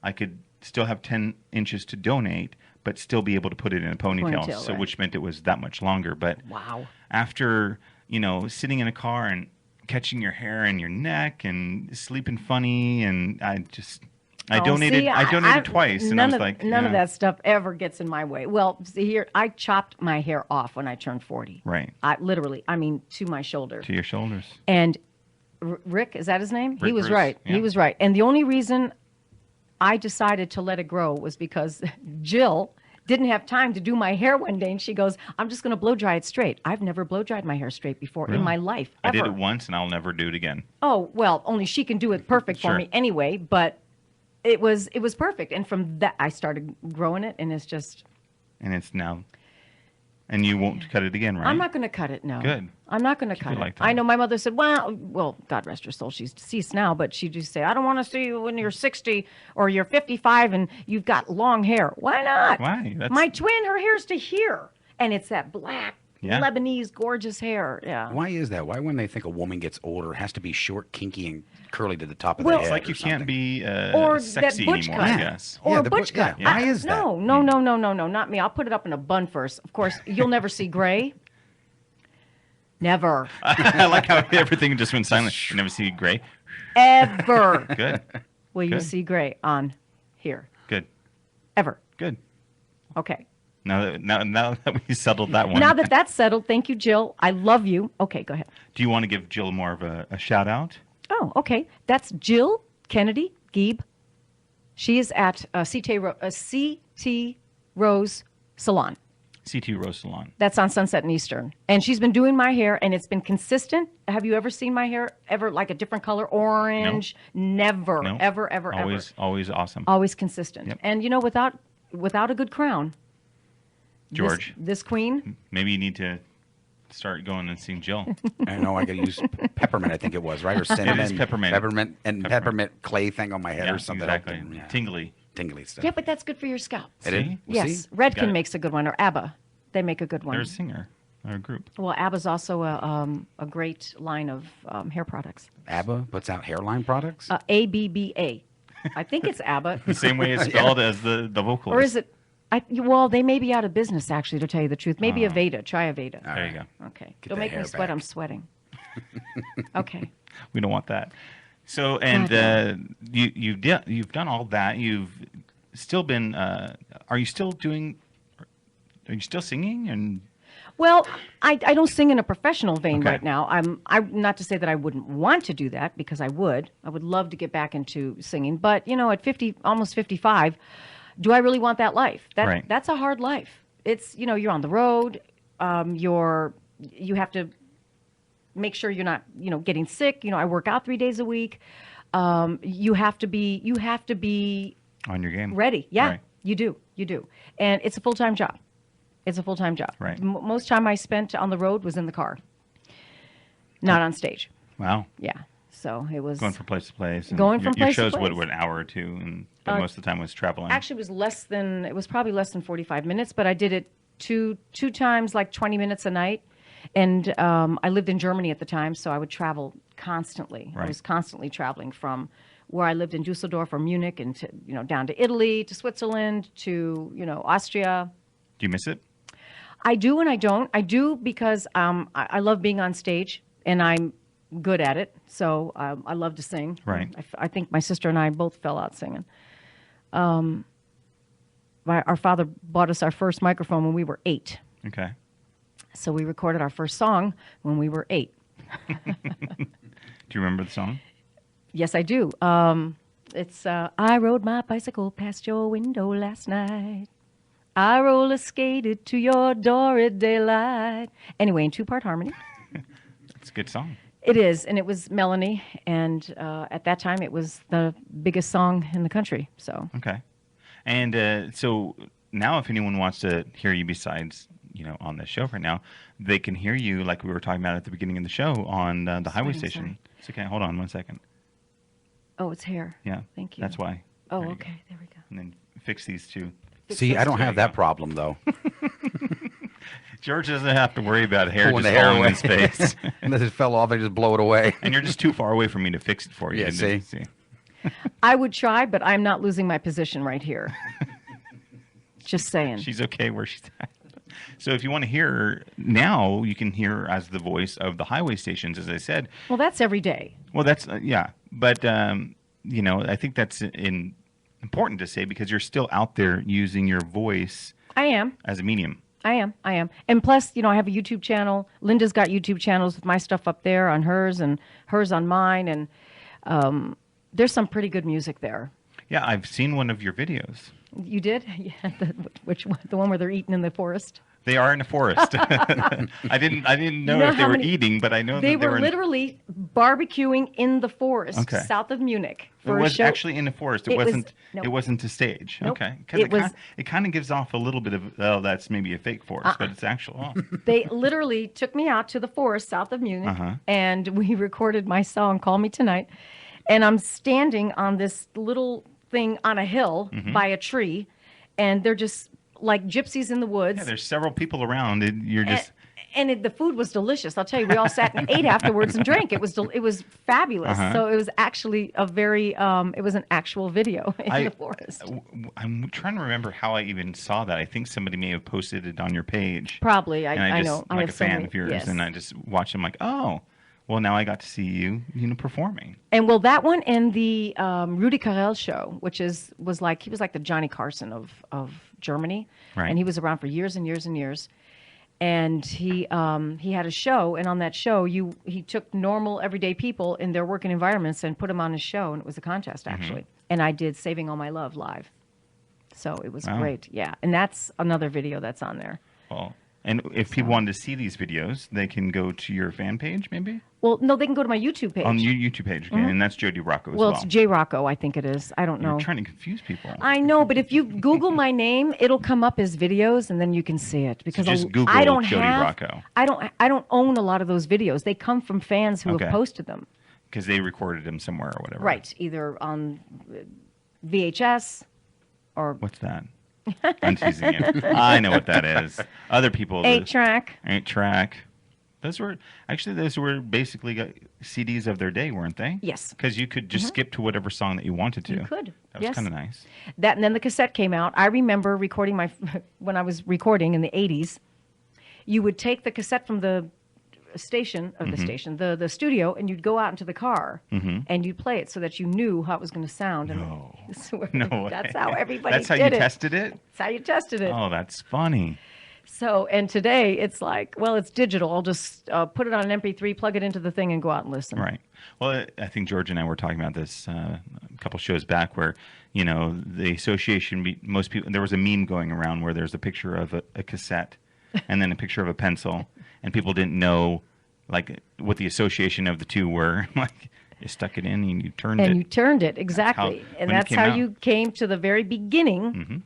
S1: I could still have 10 inches to donate, but still be able to put it in a ponytail. So
S2: right.
S1: which meant it was that much longer. But
S2: Wow.
S1: after sitting in a car and catching your hair in your neck and sleeping funny, and I
S2: Oh,
S1: donated.
S2: see,
S1: I donated twice, and I was like,
S2: none of that stuff ever gets in my way. Well, see here, I chopped my hair off when I turned 40.
S1: Right
S2: I mean, to my shoulder.
S1: to your shoulders.
S2: And Rick, is that his name? He
S1: Rick
S2: was
S1: Bruce,
S2: right.
S1: yeah.
S2: He was right. And the only reason I decided to let it grow was because Jill didn't have time to do my hair one day, and she goes, "I'm just going to blow dry it straight." I've never blow dried my hair straight before in
S1: Really?
S2: my life.
S1: I
S2: Ever.
S1: did it once, and I'll never do it again.
S2: Oh well, only she can do it perfect for
S1: Sure.
S2: me anyway. But it was perfect, and from that I started growing it, and it's just.
S1: And it's now, and you won't cut it again, right?
S2: I'm not going to cut it. No.
S1: Good.
S2: I'm not going to cut
S1: it
S2: it.
S1: like that.
S2: I know my mother said, well, God rest her soul, she's deceased now, but she just say, I don't want to see you when you're 60 or you're 55 and you've got long hair. Why not?
S1: Why? That's-
S2: My twin, her hair's to here, and it's that black
S1: Yeah.
S2: Lebanese gorgeous hair. Yeah.
S3: Why is that? Why, when they think a woman gets older, it has to be short, kinky, and curly to the top of
S2: Well-
S3: the
S1: It's
S3: head?
S1: like you
S3: or
S1: can't
S3: something?
S1: be
S2: Or
S1: sexy
S2: that butch
S1: anymore,
S2: cut.
S1: I guess.
S2: Or
S3: Yeah,
S2: a
S3: the
S2: butch
S3: bu- yeah.
S2: cut.
S3: Why is that?
S2: No, not me. I'll put it up in a bun first. Of course, you'll never see gray. Never.
S1: I like how everything just went silent. You never see gray.
S2: Ever
S1: Good.
S2: will you
S1: Good.
S2: see gray on here.
S1: Good.
S2: Ever.
S1: Good.
S2: Okay.
S1: Now that we settled that one.
S2: Now that that's settled, thank you, Jill. I love you. Okay, go ahead.
S1: Do you want to give Jill more of a shout out?
S2: Oh, okay. That's Jill Kennedy Gieb. She is at CT Rose Salon.
S1: CT Rose Salon.
S2: That's on Sunset and Eastern. And she's been doing my hair, and it's been consistent. Have you ever seen my hair ever like a different color? Orange? Never.
S1: No.
S2: Ever, ever,
S1: Always,
S2: ever.
S1: always awesome.
S2: Always consistent.
S1: Yep.
S2: And, without a good crown,
S1: George,
S2: this queen,
S1: maybe you need to start going and seeing Jill.
S3: I know I got to use peppermint, I think it was, right? Or cinnamon.
S1: It is peppermint.
S3: Peppermint clay thing on my head
S1: Yeah,
S3: or something.
S1: exactly.
S3: Yeah.
S1: Tingly.
S3: Tingly stuff.
S2: yeah, but that's good for your scalp.
S3: It is?
S1: See?
S3: We'll
S2: Yes,
S3: see.
S2: Redken
S1: Got it.
S2: makes a good one, or ABBA. They make a good one.
S1: They're a singer or a group.
S2: Well, ABBA's also a great line of hair products.
S3: ABBA puts out hairline products?
S2: ABBA. I think it's ABBA.
S1: The same way it's spelled as the vocalist.
S2: Or is it? Well, they may be out of business, actually, to tell you the truth. Maybe Aveda. Try Aveda.
S1: There you go.
S2: Okay.
S3: Get
S2: Don't
S3: the
S2: make me
S3: hair
S2: sweat.
S3: back.
S2: I'm sweating. Okay.
S1: We don't want that. So, and you've done all that. You've still been. Are you still doing? Are you still singing? And
S2: Well, I don't sing in a professional vein
S1: Okay.
S2: right now. I'm not to say that I wouldn't want to do that, because I would. I would love to get back into singing. But, at 50, almost 55, do I really want that life?
S1: Right.
S2: That's a hard life. It's, you're on the road. You have to make sure you're not, getting sick. I work out 3 days a week. You have to be
S1: on your game.
S2: ready. Yeah,
S1: Right.
S2: you do. And it's a full-time job. It's a full-time job.
S1: Right.
S2: Most time I spent on the road was in the car, not on stage.
S1: Wow.
S2: Yeah. So it was
S1: Going from place to place. and
S2: Going from
S1: your
S2: place to
S1: shows
S2: place.
S1: What, an hour or two, but most of the time was traveling.
S2: actually it was probably less than 45 minutes, but I did it two times, like 20 minutes a night. And I lived in Germany at the time, so I would travel constantly. I
S1: Right.
S2: was constantly traveling from where I lived in Dusseldorf or Munich, and to, down to Italy, to Switzerland, to Austria.
S1: Do you miss it?
S2: I do and I don't. I do because I love being on stage, and I'm good at it. So I love to sing.
S1: Right.
S2: I think my sister and I both fell out singing. Our father bought us our first microphone when we were 8.
S1: Okay.
S2: So we recorded our first song when we were 8.
S1: Do you remember the song?
S2: Yes, I do. It's I rode my bicycle past your window last night. I roller skated to your door at daylight. Anyway, in 2-part harmony.
S1: It's a good song.
S2: It is, and it was Melanie, and at that time it was the biggest song in the country. So
S1: Okay. And so now, if anyone wants to hear you besides, on the show right now, they can hear you like we were talking about at the beginning of the show on the highway
S2: Sorry,
S1: station. So, okay, hold on 1 second.
S2: oh, it's hair.
S1: Yeah.
S2: Thank you.
S1: That's why.
S2: Oh,
S1: There you go.
S2: okay, there we go.
S1: And then fix these two.
S3: See, I don't have
S1: There you
S3: that problem though.
S1: George doesn't have to worry about hair
S3: Pulling
S1: just
S3: the hair
S1: falling in
S3: away.
S1: his face.
S3: Unless it fell off, I just blow it away.
S1: And you're just too far away from me to fix it for you.
S3: Yeah, see?
S2: I would try, but I'm not losing my position right here. Just saying.
S1: She's okay where she's at. So if you want to hear her now, you can hear her as the voice of the highway stations, as I said.
S2: Well, that's every day.
S1: Well, that's, yeah. But, I think that's important to say because you're still out there using your voice
S2: I am.
S1: as a medium.
S2: I am. And plus, I have a YouTube channel. Linda's got YouTube channels with my stuff up there on hers and hers on mine. And there's some pretty good music there.
S1: Yeah, I've seen one of your videos.
S2: You did? Yeah. Which one? The one where they're eating in the forest?
S1: They are in a forest. I didn't know
S2: You know
S1: if they
S2: how
S1: were
S2: many-
S1: eating, but I know
S2: They
S1: that they
S2: were
S1: were
S2: literally barbecuing in the forest
S1: Okay.
S2: south of Munich
S1: It
S2: for a
S1: was
S2: show.
S1: actually in the forest. It,
S2: It was-
S1: wasn't.
S2: no.
S1: It wasn't a stage.
S2: Nope.
S1: Okay. 'Cause
S2: It was-
S1: it kind of gives off a little bit of that's maybe a fake forest, but it's actual. Oh.
S2: They literally took me out to the forest south of Munich,
S1: Uh-huh.
S2: and we recorded my song "Call Me Tonight." And I'm standing on this little thing on a hill
S1: Mm-hmm.
S2: by a tree, and they're just like gypsies in the woods.
S1: Yeah, there's several people around, and you're just.
S2: The food was delicious. I'll tell you, we all sat and ate afterwards and drank. It was fabulous.
S1: Uh-huh.
S2: So it was actually a very it was an actual video in the forest.
S1: I'm trying to remember how I even saw that. I think somebody may have posted it on your page.
S2: Probably,
S1: And
S2: I
S1: just,
S2: know. I
S1: like
S2: have
S1: a
S2: so
S1: fan
S2: many-
S1: of yours,
S2: yes.
S1: and I just watched them like, oh, well, now I got to see you, performing.
S2: And well, that one and the Rudi Carell show, which was like he was like the Johnny Carson of Germany,
S1: Right.
S2: and he was around for years and years and years. And he had a show, and on that show, he took normal everyday people in their working environments and put them on his show, and it was a contest actually. And I did "Saving All My Love" live, so it was
S1: Wow.
S2: great. Yeah, and that's another video that's on there.
S1: Well, and if people wanted to see these videos, they can go to your fan page, maybe
S2: Well, no, they can go to my YouTube page.
S1: on your YouTube page, okay? And that's Jodie Rocco as
S2: well,
S1: well.
S2: it's J Rocco, I think it is. I don't know.
S1: You're trying to confuse people.
S2: I know, but if you Google my name, it'll come up as videos, and then you can see it. Because
S1: just Google
S2: I don't
S1: Jodie
S2: have,
S1: Rocco.
S2: I don't own a lot of those videos. They come from fans who
S1: Okay.
S2: have posted them.
S1: Because they recorded them somewhere or whatever.
S2: Right, either on VHS or
S1: What's that? I'm teasing you. I know what that is. Other people.
S2: 8-track.
S1: 8-track. Those were basically CDs of their day, weren't they?
S2: Yes.
S1: Because you could just skip to whatever song that you wanted to.
S2: You could.
S1: That was
S2: Yes.
S1: kind of nice.
S2: That and then the cassette came out. I remember recording when I was recording in the 80s. You would take the cassette from the station of the station, the studio, and you'd go out into the car and you'd play it so that you knew how it was going to sound. And
S1: No.
S2: so
S1: No way.
S2: that's how everybody
S1: That's how
S2: did
S1: you
S2: it.
S1: tested it?
S2: That's how you tested it.
S1: Oh, that's funny.
S2: So, and today it's like, well, it's digital. I'll just put it on an MP3, plug it into the thing, and go out and listen.
S1: Right. Well, I think George and I were talking about this a couple shows back where, the association, most people, there was a meme going around where there's a picture of a cassette and then a picture of a pencil, and people didn't know, like, what the association of the two were. Like, you stuck it in and you turned
S2: And
S1: it.
S2: you turned it, exactly.
S1: when
S2: And
S1: it
S2: that's
S1: came
S2: how
S1: out.
S2: you came to the very beginning.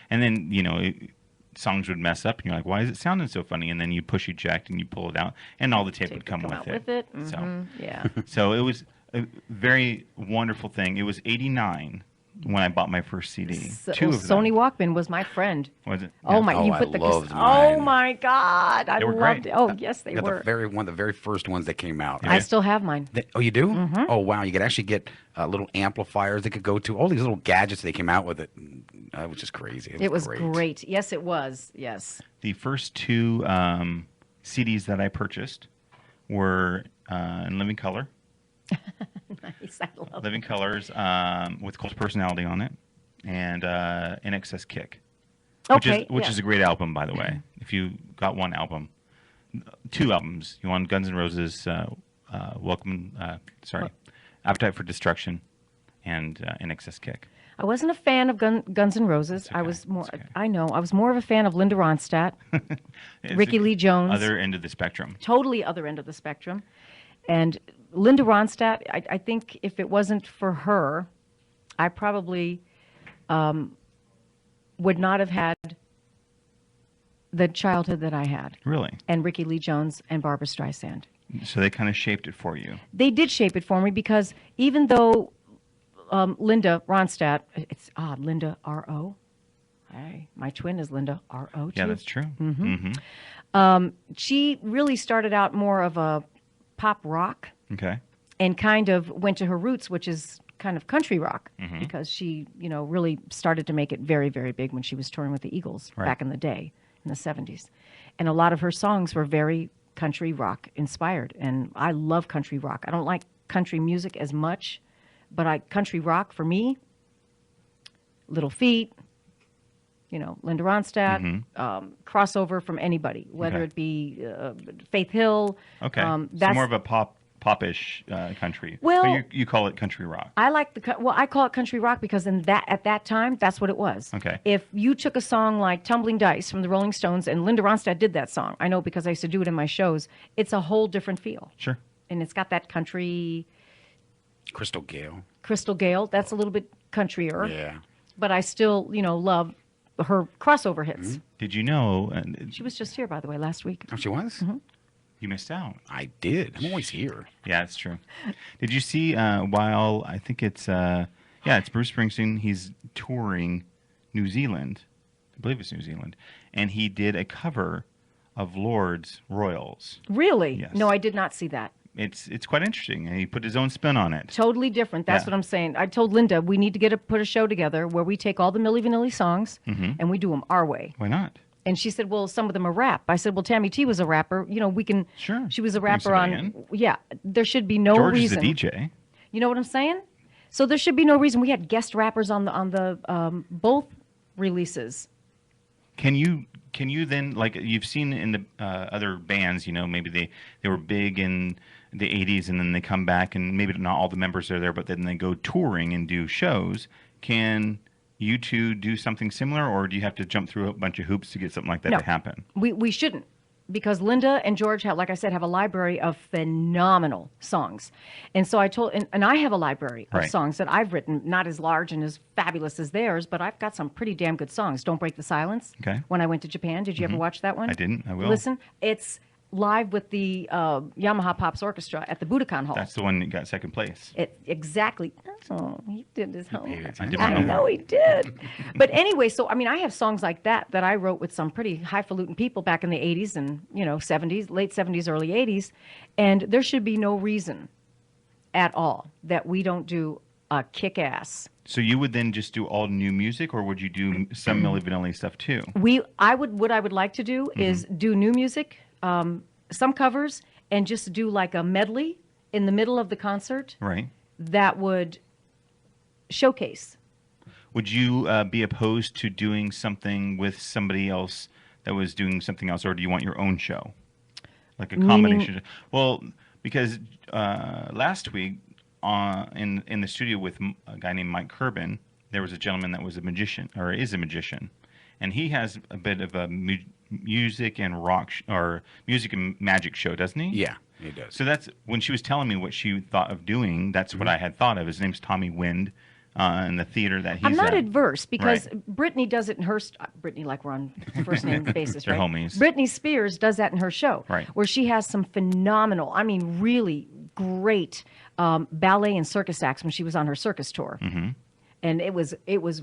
S1: And then, songs would mess up, and you're like, why is it sounding so funny? And then you push eject and you pull it out, and all the tape would come
S2: out
S1: with
S2: with it.
S1: So,
S2: Yeah.
S1: so it was a very wonderful thing. It was 89 when I bought my first CD. Two of them.
S2: Sony Walkman was my friend.
S1: Was it?
S2: Oh
S1: Yeah.
S2: my!
S3: Oh,
S2: You
S3: I
S2: put the
S3: loved
S2: oh
S3: mine.
S2: my God! I
S1: They were
S2: loved
S1: great.
S2: it. Oh yes, they
S3: Got
S2: were.
S3: one of the very first ones that came out.
S2: I still have mine.
S3: Oh, you do? Oh, wow. You could actually get little amplifiers that could go to all these little gadgets they came out with it. It was just crazy.
S2: It was great. Yes, it was. Yes.
S1: The first two CDs that I purchased were in living color.
S2: Nice. I love.
S1: Living Colors with Cole's personality on it, and In Excess Kick,
S2: Okay.
S1: which
S2: yeah.
S1: is a great album, by the way. If you got one album, two albums, you want Guns N' Roses, Appetite for Destruction, and In Excess Kick.
S2: I wasn't a fan of Guns N' Roses. I
S1: okay.
S2: was more.
S1: It's okay.
S2: I know. I was more of a fan of Linda Ronstadt,
S1: It's
S2: Ricky
S1: the
S2: Lee Jones.
S1: Other end of the spectrum.
S2: Totally other end of the spectrum. And Linda Ronstadt, I think if it wasn't for her, I probably would not have had the childhood that I had.
S1: Really?
S2: And Ricky Lee Jones and Barbra Streisand.
S1: So they kind of shaped it for you.
S2: They did shape it for me because even though Linda Ronstadt, it's odd, Linda R.O. Hey, my twin is Linda R.O. too.
S1: Yeah, that's true.
S2: She really started out more of a pop rock
S1: Okay.
S2: and kind of went to her roots, which is kind of country rock, because she, really started to make it very, very big when she was touring with the Eagles back in the day, in the 70s. And a lot of her songs were very country rock inspired. And I love country rock. I don't like country music as much, but country rock for me, Little Feat, Linda Ronstadt, crossover from anybody, whether it be Faith Hill.
S1: Okay.
S2: That's
S1: so more of a popish country.
S2: Well,
S1: But you call it country rock.
S2: I like I call it country rock because at that time, that's what it was.
S1: Okay.
S2: If you took a song like Tumbling Dice from the Rolling Stones, and Linda Ronstadt did that song, I know because I used to do it in my shows, it's a whole different feel.
S1: Sure.
S2: And it's got that country.
S3: Crystal Gale.
S2: That's a little bit countryer.
S3: Yeah.
S2: But I still, love her crossover hits.
S1: Did you know?
S2: She was just here, by the way, last week.
S3: Oh, she was?
S1: You missed out.
S3: I did. I'm always here.
S1: Yeah, it's true. Did you see while I think it's it's Bruce Springsteen, he's touring New Zealand. I believe it's New Zealand. And he did a cover of Lord's Royals.
S2: Really?
S1: Yes.
S2: No, I did not see that.
S1: It's quite interesting, and he put his own spin on it.
S2: Totally different. That's
S1: Yeah.
S2: what I'm saying. I told Linda we need to put a show together where we take all the Milli Vanilli songs and we do them our way.
S1: Why not?
S2: And she said, well, some of them are rap. I said, well, Tammy T was a rapper. We can.
S1: Sure.
S2: She was a
S1: Bring
S2: rapper
S1: somebody
S2: on.
S1: in.
S2: Yeah. There should be no
S1: George
S2: reason.
S1: is a DJ.
S2: You know what I'm saying? So there should be no reason. We had guest rappers on the both releases.
S1: Can you then, like you've seen in the other bands, maybe they were big in the 80s and then they come back and maybe not all the members are there, but then they go touring and do shows. Can you two do something similar, or do you have to jump through a bunch of hoops to get something like that
S2: No.
S1: to happen?
S2: We shouldn't, because Linda and George have, like I said, have a library of phenomenal songs. And so I told, and I have a library of
S1: Right.
S2: songs that I've written, not as large and as fabulous as theirs, but I've got some pretty damn good songs. Don't Break the Silence.
S1: Okay.
S2: When I went to Japan, did you ever watch that one?
S1: I didn't. I will.
S2: Listen, it's live with the Yamaha Pops Orchestra at the Budokan Hall.
S1: That's the one that got second place.
S2: Exactly. Oh, he did his homework.
S1: I did
S2: I
S1: my homework.
S2: know he did. But anyway, so I mean, I have songs like that I wrote with some pretty highfalutin people back in the 80s and 70s, late 70s, early 80s, and there should be no reason at all that we don't do a kick-ass.
S1: So you would then just do all new music, or would you do some Milli Vanilli stuff too?
S2: What I would like to do is do new music, some covers, and just do like a medley in the middle of the concert
S1: Right.
S2: that would showcase.
S1: Would you be opposed to doing something with somebody else that was doing something else, or do you want your own show? Like a combination? Well, because last week in the studio with a guy named Mike Curbin, there was a gentleman that was a magician, or is a magician, and he has a bit of a music and rock or music and magic show, doesn't he?
S3: Yeah, he does.
S1: So that's when she was telling me what she thought of doing. That's what I had thought of. His name's Tommy Wind, and the theater that he's
S2: I'm not
S1: at.
S2: adverse because
S1: Right.
S2: Brittany does it in her Brittany, like we're on first name basis,
S1: They're
S2: right?
S1: homies.
S2: Britney Spears does that in her show,
S1: Right.
S2: where she has some phenomenal, I mean, really great ballet and circus acts when she was on her circus tour. And it was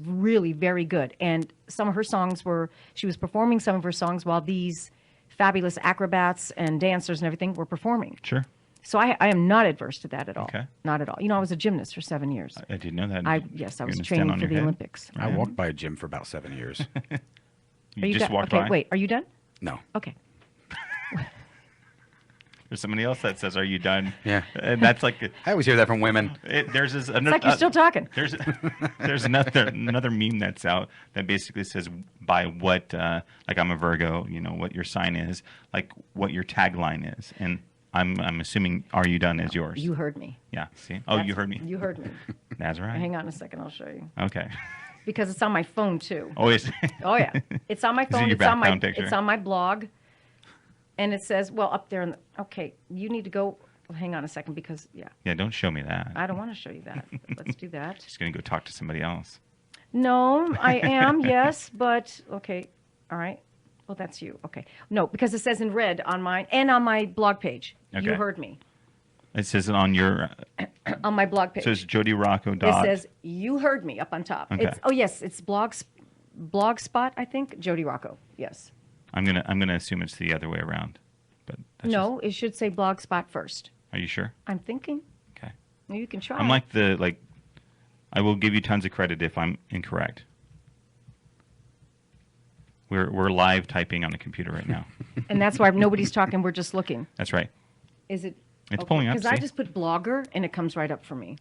S2: really very good. And some of her songs she was performing some of her songs while these fabulous acrobats and dancers and everything were performing.
S1: Sure.
S2: So I am not adverse to that at all.
S1: Okay.
S2: Not at all. I was a gymnast for 7 years.
S1: I didn't know that.
S2: I
S1: You're
S2: was
S1: gonna stand
S2: training
S1: on
S2: for
S1: your
S2: the
S1: head?
S2: Olympics.
S3: I walked by a gym for about 7 years.
S1: You just
S2: done?
S1: walked
S2: Okay,
S1: by?
S2: wait. Are you done?
S3: No.
S2: Okay.
S1: There's somebody else that says, "Are you done?"
S3: Yeah.
S1: And that's like
S3: I always hear that from women.
S1: there's this.
S2: It's like you're still talking.
S1: There's another meme that's out that basically says by what like I'm a Virgo, what your sign is, like what your tagline is, and I'm assuming "Are you done?" is yours.
S2: You heard me.
S1: Yeah. See. Oh, you heard me.
S2: You heard me.
S1: That's right.
S2: Hang on a second. I'll show you.
S1: Okay.
S2: Because it's on my phone, too.
S1: Oh, is
S2: Oh, yeah. It's on my
S1: it
S2: phone.
S1: your
S2: It's on my
S1: background picture?
S2: It's on my blog. And it says, well, up there. Okay, you need to go. hang on a second because,
S1: Yeah, don't show me that.
S2: I don't want to show you that. Let's do that.
S1: Just going to go talk to somebody else.
S2: No, I am, yes, but okay. All right. Well, that's you. Okay. No, because it says in red on mine and on my blog page.
S1: Okay.
S2: You heard me.
S1: It says it on your...
S2: on my blog page.
S1: So it's Jodie Rocco.
S2: It says, you heard me up on top.
S1: Okay.
S2: It's Blogspot, I think. Jodie Rocco, yes.
S1: I'm gonna assume it's the other way around. But
S2: no, it should say Blogspot first.
S1: Are you sure?
S2: I'm thinking.
S1: Okay.
S2: Well, you can try.
S1: I'm I will give you tons of credit if I'm incorrect. We're live typing on the computer right now.
S2: And that's why nobody's talking. We're just looking.
S1: That's right.
S2: Is it?
S1: It's pulling up.
S2: Because I just put blogger and it comes right up for me.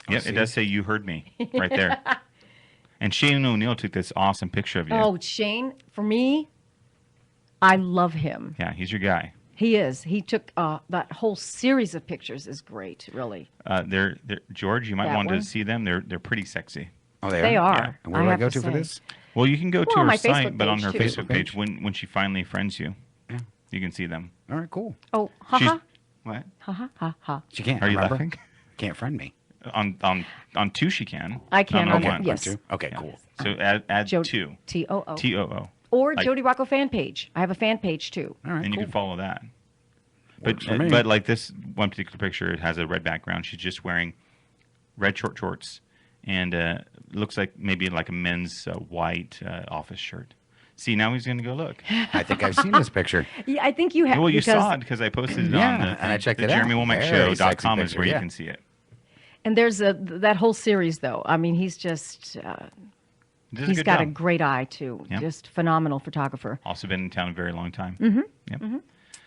S1: Yep, it does say you heard me right there. And Shane O'Neill took this awesome picture of you.
S2: Oh, Shane, for me, I love him.
S1: Yeah, he's your guy.
S2: He is. He took that whole series of pictures is great, really.
S1: They're George, you might
S2: That
S1: want
S2: one?
S1: to see them. They're pretty sexy.
S3: Oh, they are?
S2: They are.
S1: Yeah.
S3: And where do I go to for this?
S1: Well, you can go to
S2: Well, on
S1: her
S2: my Facebook
S1: site, but on
S2: page,
S1: her
S2: too.
S1: Facebook page, when she finally friends you,
S3: Yeah.
S1: you can see them.
S3: All right, cool.
S2: Oh,
S1: She's-
S2: haha.
S1: What?
S2: Ha ha ha ha.
S3: She can't.
S1: Are you
S3: remember?
S1: laughing?
S3: Can't friend me.
S1: On two she can.
S2: I can
S1: Not
S2: on
S1: one.
S2: yes.
S3: Two? Okay,
S1: Yeah.
S3: cool.
S1: So add two.
S2: T-O-O.
S1: T-O-O.
S2: Or
S1: Like-
S2: Jodie Rocco fan page. I have a fan page, too.
S3: All right,
S1: And you
S3: cool.
S1: can follow that.
S3: Works for me.
S1: But like this one particular picture, it has a red background. She's just wearing red short shorts and looks like maybe like a men's white office shirt. See, now he's going to go look.
S3: I think I've seen this picture.
S2: Yeah, I think you have.
S1: Well, you
S2: because,
S1: saw it because I posted it
S3: Yeah,
S1: on
S3: and I checked
S1: the
S3: it out.
S1: JeremyWomackShow.com
S3: Very
S1: is
S3: sexy
S1: where you
S3: picture,
S1: can see it.
S2: And there's that whole series, though. I mean, he's just,
S1: Does
S2: he's
S1: good
S2: got a
S1: job.
S2: great eye, too.
S1: Yeah.
S2: Just phenomenal photographer.
S1: Also been in town a very long time. Mm-hmm. Yep.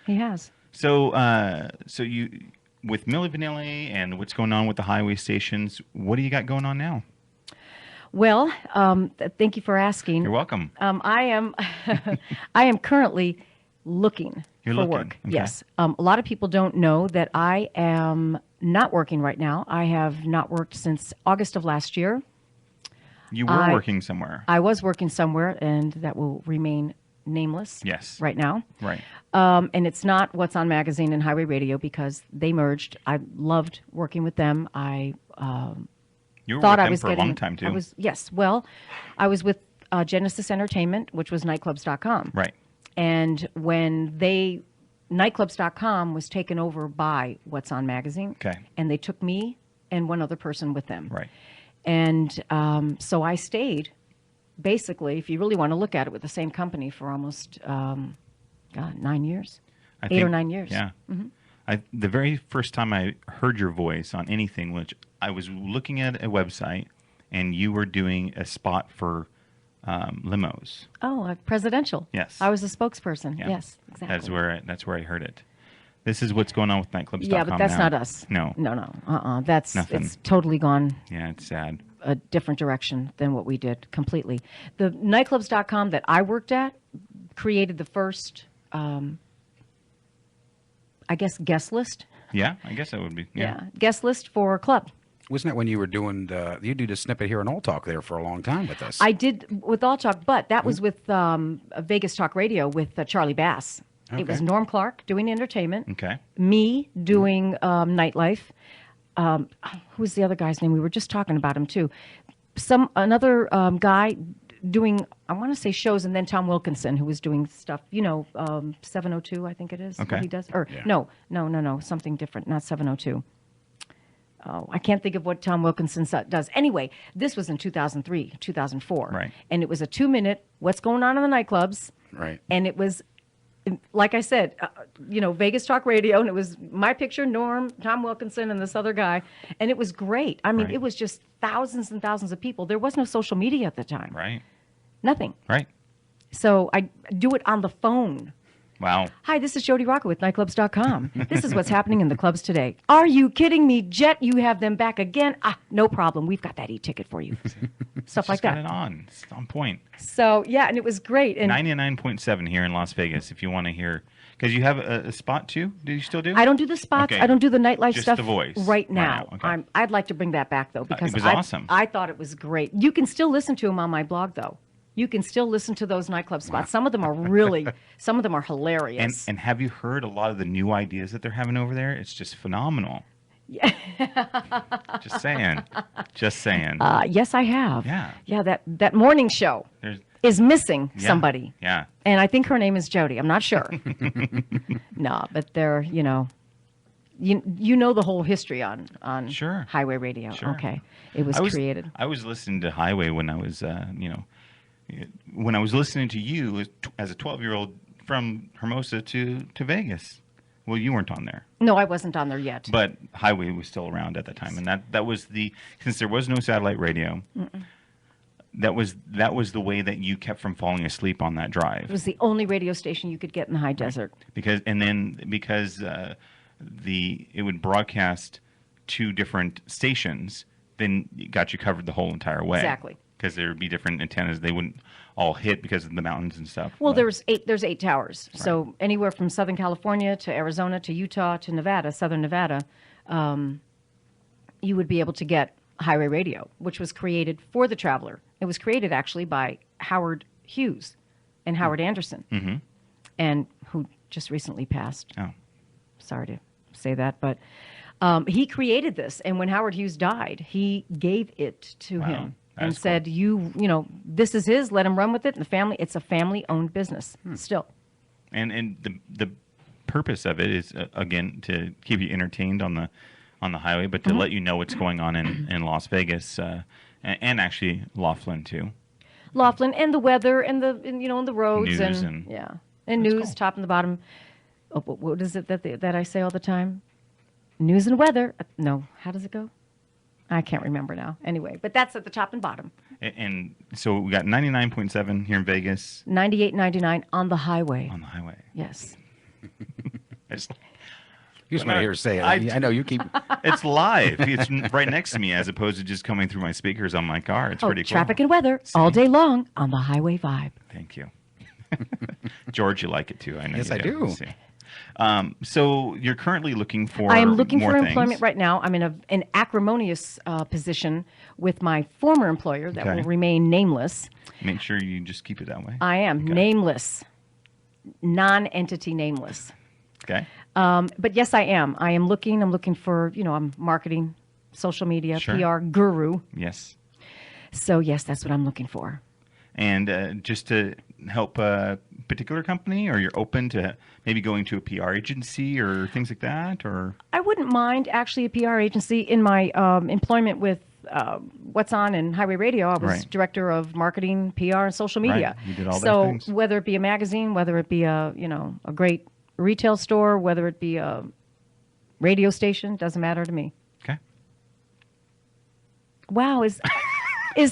S2: He has.
S1: So, so you with Milli Vanilli and what's going on with the highway stations, what do you got going on now?
S2: Well, thank you for asking.
S1: You're welcome.
S2: I am I am currently looking
S1: You're
S2: for
S1: looking,
S2: work.
S1: okay.
S2: Yes. A lot of people don't know that I am not working right now. I have not worked since August of last year.
S1: You were working somewhere.
S2: I was working somewhere, and that will remain nameless
S1: Yes.
S2: right now.
S1: Right.
S2: And it's not What's On Magazine and Highway Radio because they merged. I loved working with them. I
S1: You were
S2: thought
S1: with
S2: I
S1: them
S2: was
S1: for
S2: getting.
S1: a long time too.
S2: Yes. Well, I was with Genesis Entertainment, which was nightclubs.com.
S1: Right.
S2: And when nightclubs.com was taken over by What's On Magazine.
S1: Okay.
S2: And they took me and one other person with them.
S1: Right.
S2: And so I stayed, basically, if you really want to look at it, with the same company for almost 9 years.
S1: I
S2: 8 or 9 years.
S1: Yeah. The very first time I heard your voice on anything, which I was looking at a website, and you were doing a spot for limos.
S2: Oh, presidential.
S1: Yes.
S2: I was a spokesperson.
S1: Yeah.
S2: Yes, exactly.
S1: That's where I heard it. This is what's going on with nightclubs.com
S2: Yeah, but that's
S1: now.
S2: not us.
S1: No.
S2: No. That's
S1: Nothing.
S2: It's totally gone
S1: Yeah, it's sad.
S2: a different direction than what we did completely. The nightclubs.com that I worked at created the first, I guess, guest list.
S1: Yeah, I guess that would be. Yeah.
S2: Guest list for a club.
S3: Wasn't that when you were doing you did a snippet here in All Talk there for a long time with us?
S2: I did with All Talk, but that was with Vegas Talk Radio with Charlie Bass. It was
S3: Okay.
S2: Norm Clark doing entertainment,
S1: Okay.
S2: me doing nightlife. Who was the other guy's name? We were just talking about him too. Another guy doing, I want to say shows, and then Tom Wilkinson, who was doing stuff. 702, I think it is.
S1: Okay.
S2: What he does, or
S3: Yeah.
S2: no, something different. Not 702. Oh, I can't think of what Tom Wilkinson does. Anyway, this was in 2003, 2004.
S1: Right.
S2: And it was a 2-minute, what's going on in the nightclubs.
S3: Right.
S2: And it was, like I said, Vegas Talk Radio, and it was my picture, Norm, Tom Wilkinson, and this other guy. And it was great. I mean,
S1: Right.
S2: it was just thousands and thousands of people. There was no social media at the time.
S1: Right.
S2: Nothing.
S1: Right.
S2: So I do it on the phone.
S1: Wow.
S2: Hi, this is Jodie Rocco with nightclubs.com. This is what's happening in the clubs today. Are you kidding me, Jet? You have them back again? No problem. We've got that e-ticket for you. Stuff like
S1: Just got
S2: that.
S1: it on. It's on point.
S2: So, yeah, and it was great. And
S1: 99.7 here in Las Vegas if you want to hear. Because you have a spot too? Do you still do?
S2: I don't do the spots.
S1: Okay.
S2: I don't do the nightlife
S1: Just
S2: stuff
S1: the voice
S2: right now.
S1: Okay.
S2: I'd like to bring that back, though, because
S1: was awesome.
S2: I thought it was great. You can still listen to them on my blog, though. You can still listen to those nightclub spots.
S3: Wow.
S2: Some of them are really, some of them are hilarious.
S1: And have you heard a lot of the new ideas that they're having over there? It's just phenomenal.
S2: Yeah.
S1: Just saying. Just saying.
S2: Yes, I have.
S1: Yeah.
S2: Yeah, that morning show
S1: There's
S2: is missing
S1: yeah,
S2: somebody.
S1: Yeah.
S2: And I think her name is Jodie. I'm not sure. No, but they're, you know the whole history on
S1: Sure.
S2: Highway Radio.
S1: Sure.
S2: Okay. It was created.
S1: I was listening to Highway when I was, when I was listening to you as a 12-year-old from Hermosa to Vegas. Well, you weren't on there,
S2: No, I wasn't on there yet.
S1: but Highway was still around at the time, and that was since there was no satellite radio. That was the way that you kept from falling asleep on that drive.
S2: It was the only radio station you could get in the high desert.
S1: Because it would broadcast 2 different stations, then it got you covered the whole entire way.
S2: Exactly.
S1: Because there would be different antennas. They wouldn't all hit because of the mountains and stuff.
S2: Well,
S1: But-
S2: there's 8 towers. So anywhere from Southern California to Arizona to Utah to Nevada, Southern Nevada, you would be able to get Highway Radio, which was created for the traveler. It was created actually by Howard Hughes and Howard Anderson, and who just recently passed.
S1: Oh.
S2: Sorry to say that, but he created this. And when Howard Hughes died, he gave it to him and
S1: That's
S2: said, this is his, let him run with it. And the family, it's a family-owned business still.
S1: And the purpose of it is again to keep you entertained on the highway, but to let you know what's going on in Las Vegas and actually Laughlin too.
S2: Laughlin and the weather and the roads
S1: News
S2: and
S1: and-
S2: news,
S1: cool.
S2: top and the bottom. Oh, what is it that I say all the time? News and weather. No, how does it go? I can't remember now. Anyway, but that's at the top and bottom.
S1: And so we got 99.7 here in Vegas
S2: 98.99 on the highway.
S1: on the highway.
S2: Yes.
S1: It's,
S3: You just want to hear her say it. I know you keep.
S1: it's live. It's right next to me as opposed to just coming through my speakers on my car. It's pretty cool.
S2: Traffic and weather all day long on the highway vibe.
S1: Thank you. George, you like it too. I know.
S3: Yes,
S1: you
S3: I do.
S1: See. So you're currently looking for
S2: I am looking
S1: more
S2: for
S1: things.
S2: employment right now. I'm in an acrimonious position with my former employer that
S1: Okay.
S2: will remain nameless.
S1: Make sure you just keep it that way.
S2: I am nameless, non-entity nameless.
S1: Okay.
S2: But yes, I am. I am looking. I'm looking for, I'm marketing, social media,
S1: Sure.
S2: PR guru.
S1: Yes.
S2: So yes, that's what I'm looking for.
S1: And just to help a particular company, or you're open to maybe going to a PR agency or things like that, or
S2: I wouldn't mind actually a PR agency. In my employment with What's On and Highway Radio, I was
S1: Right.
S2: director of marketing, PR, and social media.
S1: Right. You did all those
S2: so
S1: things.
S2: whether it be a magazine, whether it be a great retail store, whether it be a radio station, doesn't matter to me.
S1: okay.
S2: Wow, is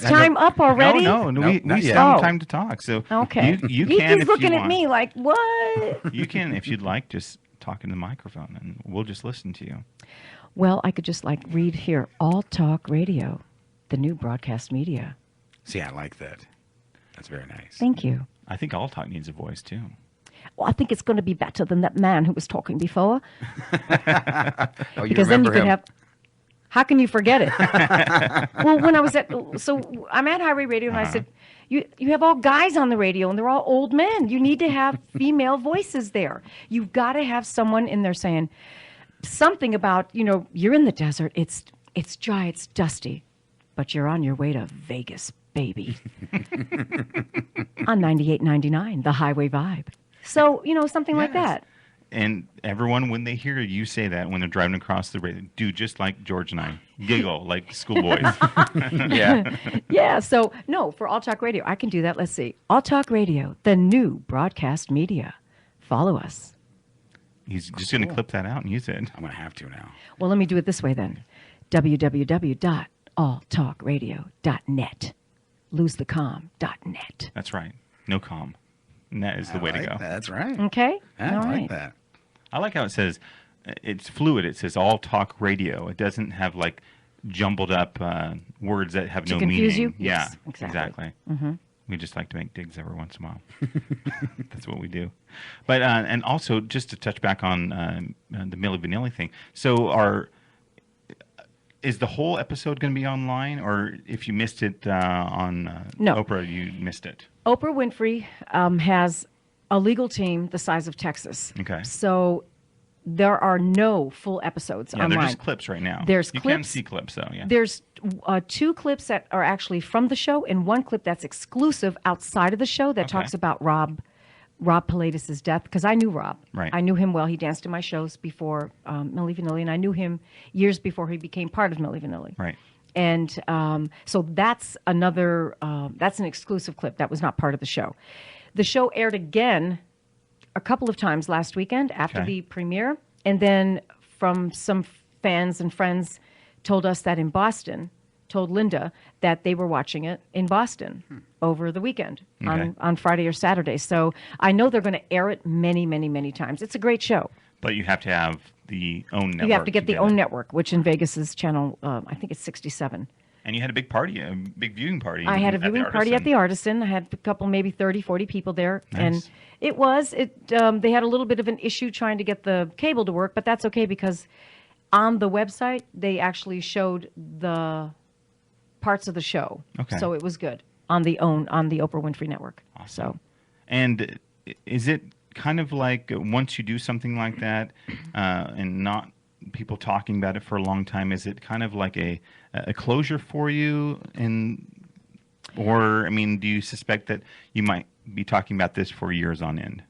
S2: time up already?
S1: No,
S3: Nope,
S1: we
S3: not yet.
S1: still have
S2: Oh.
S1: time to talk. So
S2: Okay.
S1: you
S2: He's
S1: can if
S2: looking
S1: you
S2: at
S1: want.
S2: me like, what?
S1: You can, if you'd like, just talk into the microphone, and we'll just listen to you.
S2: Well, I could just read here, All Talk Radio, the new broadcast media.
S3: See, I like that. That's very nice.
S2: Thank you.
S1: I think All Talk needs a voice too.
S2: Well, I think it's going to be better than that man who was talking before.
S3: Oh, you
S2: Because then you
S3: remember
S2: could
S3: him?
S2: have. How can you forget it? Well, when I was I'm at Highway Radio, and I said, you have all guys on the radio, and they're all old men. You need to have female voices there. You've got to have someone in there saying something about, you're in the desert. It's dry, it's dusty, but you're on your way to Vegas, baby. On 98.99, the Highway Vibe. So, something like
S1: Yes.
S2: that.
S1: And everyone, when they hear you say that, when they're driving across the radio, do just like George and I, giggle like schoolboys.
S3: Yeah.
S2: Yeah, so no, for All Talk Radio, I can do that. Let's see. All Talk Radio, the new broadcast media. Follow us.
S1: He's just going to clip that out and use it.
S3: I'm going to have to now.
S2: Well, let me do it this way then. www.alltalkradio.net. Losethecom.net.
S1: That's right. No calm. And that is the way to
S3: like
S1: go.
S3: that. That's right.
S2: Okay?
S3: Yeah,
S2: All
S3: I
S2: right.
S3: like that.
S1: I like how it says, it's fluid. It says All Talk Radio. It doesn't have like jumbled up words that have no
S2: confuse
S1: meaning.
S2: you?
S1: Yeah,
S2: Yes, exactly.
S1: We just like to make digs every once in a while. That's what we do. But and also just to touch back on the Milli Vanilli thing. So is the whole episode going to be online, or if you missed it on
S2: No.
S1: Oprah, you missed it?
S2: Oprah Winfrey has a legal team the size of Texas.
S1: Okay.
S2: So there are no full episodes
S1: Yeah,
S2: online.
S1: they're just clips right now.
S2: There's
S1: you
S2: clips.
S1: can see clips though. Yeah.
S2: There's 2 clips that are actually from the show, and 1 clip that's exclusive outside of the show that talks about Rob Pilatus' death, because I knew Rob.
S1: Right.
S2: I knew him well. He danced in my shows before Milli Vanilli, and I knew him years before he became part of Milli Vanilli.
S1: Right.
S2: And so that's another, that's an exclusive clip that was not part of the show. The show aired again a couple of times last weekend after the premiere, and then from some fans and friends told us that in Boston, told Linda that they were watching it in Boston over the weekend on Friday or Saturday. So I know they're going to air it many, many, many times. It's a great show.
S1: But you have to have the own network.
S2: You have to get the own
S1: it.
S2: network, which in Vegas is channel, I think it's 67.
S1: And you had a big party, a big viewing party.
S2: I had a
S1: at the
S2: viewing party at the Artisan. I had a couple, maybe 30, 40 people there.
S1: Nice.
S2: And they had a little bit of an issue trying to get the cable to work, but that's okay because on the website, they actually showed the parts of the show.
S1: Okay.
S2: So it was good on the Oprah Winfrey Network.
S1: Awesome.
S2: So
S1: And is it kind of like once you do something like that and not people talking about it for a long time, is it kind of like a closure for you? Or, I mean, do you suspect that you might be talking about this for years on end?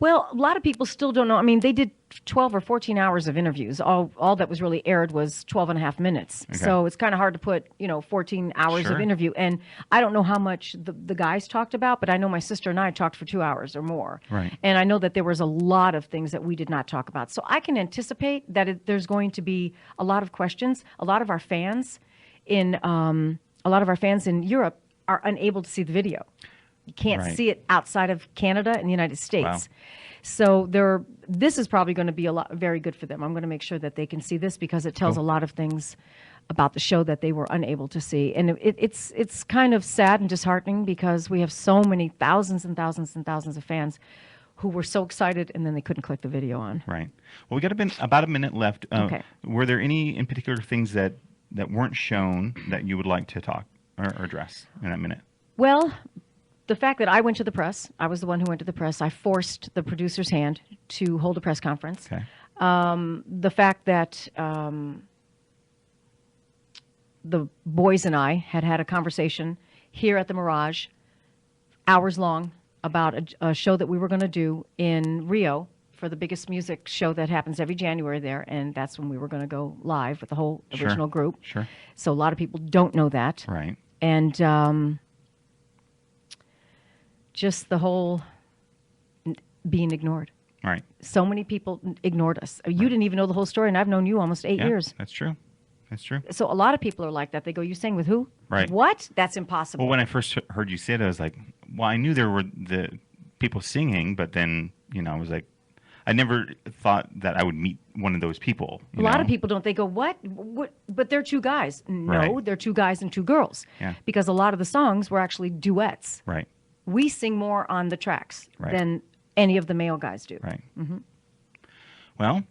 S2: Well, a lot of people still don't know. I mean, they did 12 or 14 hours of interviews. All that was really aired was 12 and a half minutes.
S1: Okay.
S2: So it's kind of hard to put, 14 hours
S1: Sure.
S2: of interview. And I don't know how much the guys talked about, but I know my sister and I talked for 2 hours or more.
S1: Right.
S2: And I know that there was a lot of things that we did not talk about. So I can anticipate that there's going to be a lot of questions. A lot of our fans in Europe are unable to see the video. You can't
S1: Right.
S2: see it outside of Canada and the United States.
S1: Wow.
S2: So this is probably going to be very good for them. I'm going to make sure that they can see this because it tells a lot of things about the show that they were unable to see. And it's kind of sad and disheartening because we have so many thousands and thousands and thousands of fans who were so excited and then they couldn't click the video on.
S1: Right. Well, we got about a minute left.
S2: Okay.
S1: Were there any in particular things that weren't shown that you would like to talk or address in that minute?
S2: Well, the fact that I went to the press, I was the one who went to the press. I forced the producer's hand to hold a press conference.
S1: Okay.
S2: The fact that the boys and I had a conversation here at the Mirage, hours long, about a show that we were going to do in Rio for the biggest music show that happens every January there, and that's when we were going to go live with the whole original group.
S1: Sure.
S2: So a lot of people don't know that.
S1: Right.
S2: And just the whole being ignored.
S1: Right.
S2: So many people ignored us. You didn't even know the whole story, and I've known you almost 8
S1: Yeah,
S2: years.
S1: that's true. That's true.
S2: So a lot of people are like that. They go, "You sang with who?"
S1: Right.
S2: What? That's impossible.
S1: Well, when I first heard you say it, I was like, well, I knew there were the people singing, but then, I was like, I never thought that I would meet one of those people.
S2: A lot of people don't. They go, what? But they're 2 guys. No,
S1: Right.
S2: they're 2 guys and 2 girls.
S1: Yeah.
S2: Because a lot of the songs were actually duets.
S1: Right.
S2: We sing more on the tracks
S1: Right.
S2: than any of the male guys do.
S1: Right. Mm-hmm. Well,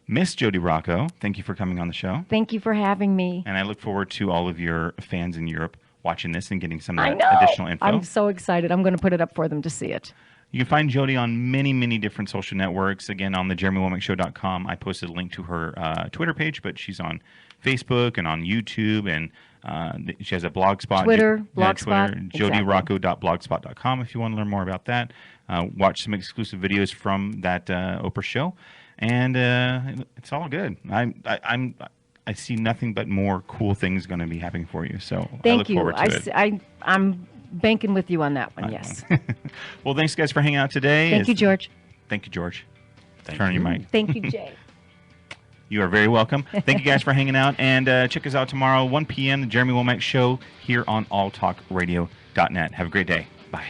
S1: Miss Jodie Rocco, thank you for coming on the show.
S2: Thank you for having me.
S1: And I look forward to all of your fans in Europe watching this and getting some of
S2: I
S1: that
S2: know.
S1: additional info.
S2: I'm so excited. I'm going to put it up for them to see it.
S1: You can find Jodie on many, many different social networks. Again, on the JeremyWomackShow.com. I posted a link to her Twitter page, but she's on Facebook and on YouTube, and she has a blog spot.
S2: Twitter,
S1: Twitter,
S2: Blogspot, exactly.
S1: JodieRocco.blogspot.com if you want to learn more about that. Watch some exclusive videos from that Oprah show, and it's all good. I see nothing but more cool things going to be happening for you. So I
S2: Thank
S1: look
S2: you.
S1: forward to it.
S2: I'm banking with you on that one. Yes.
S1: Well, thanks guys for hanging out today.
S2: Thank you, George.
S1: Thank you, George.
S3: Thank
S1: Turn on
S3: you.
S1: your mic.
S2: Thank you, Jay.
S1: You are very welcome. Thank you guys for hanging out. And check us out tomorrow, 1 p.m., the Jeremy Womack Show here on alltalkradio.net. Have a great day. Bye.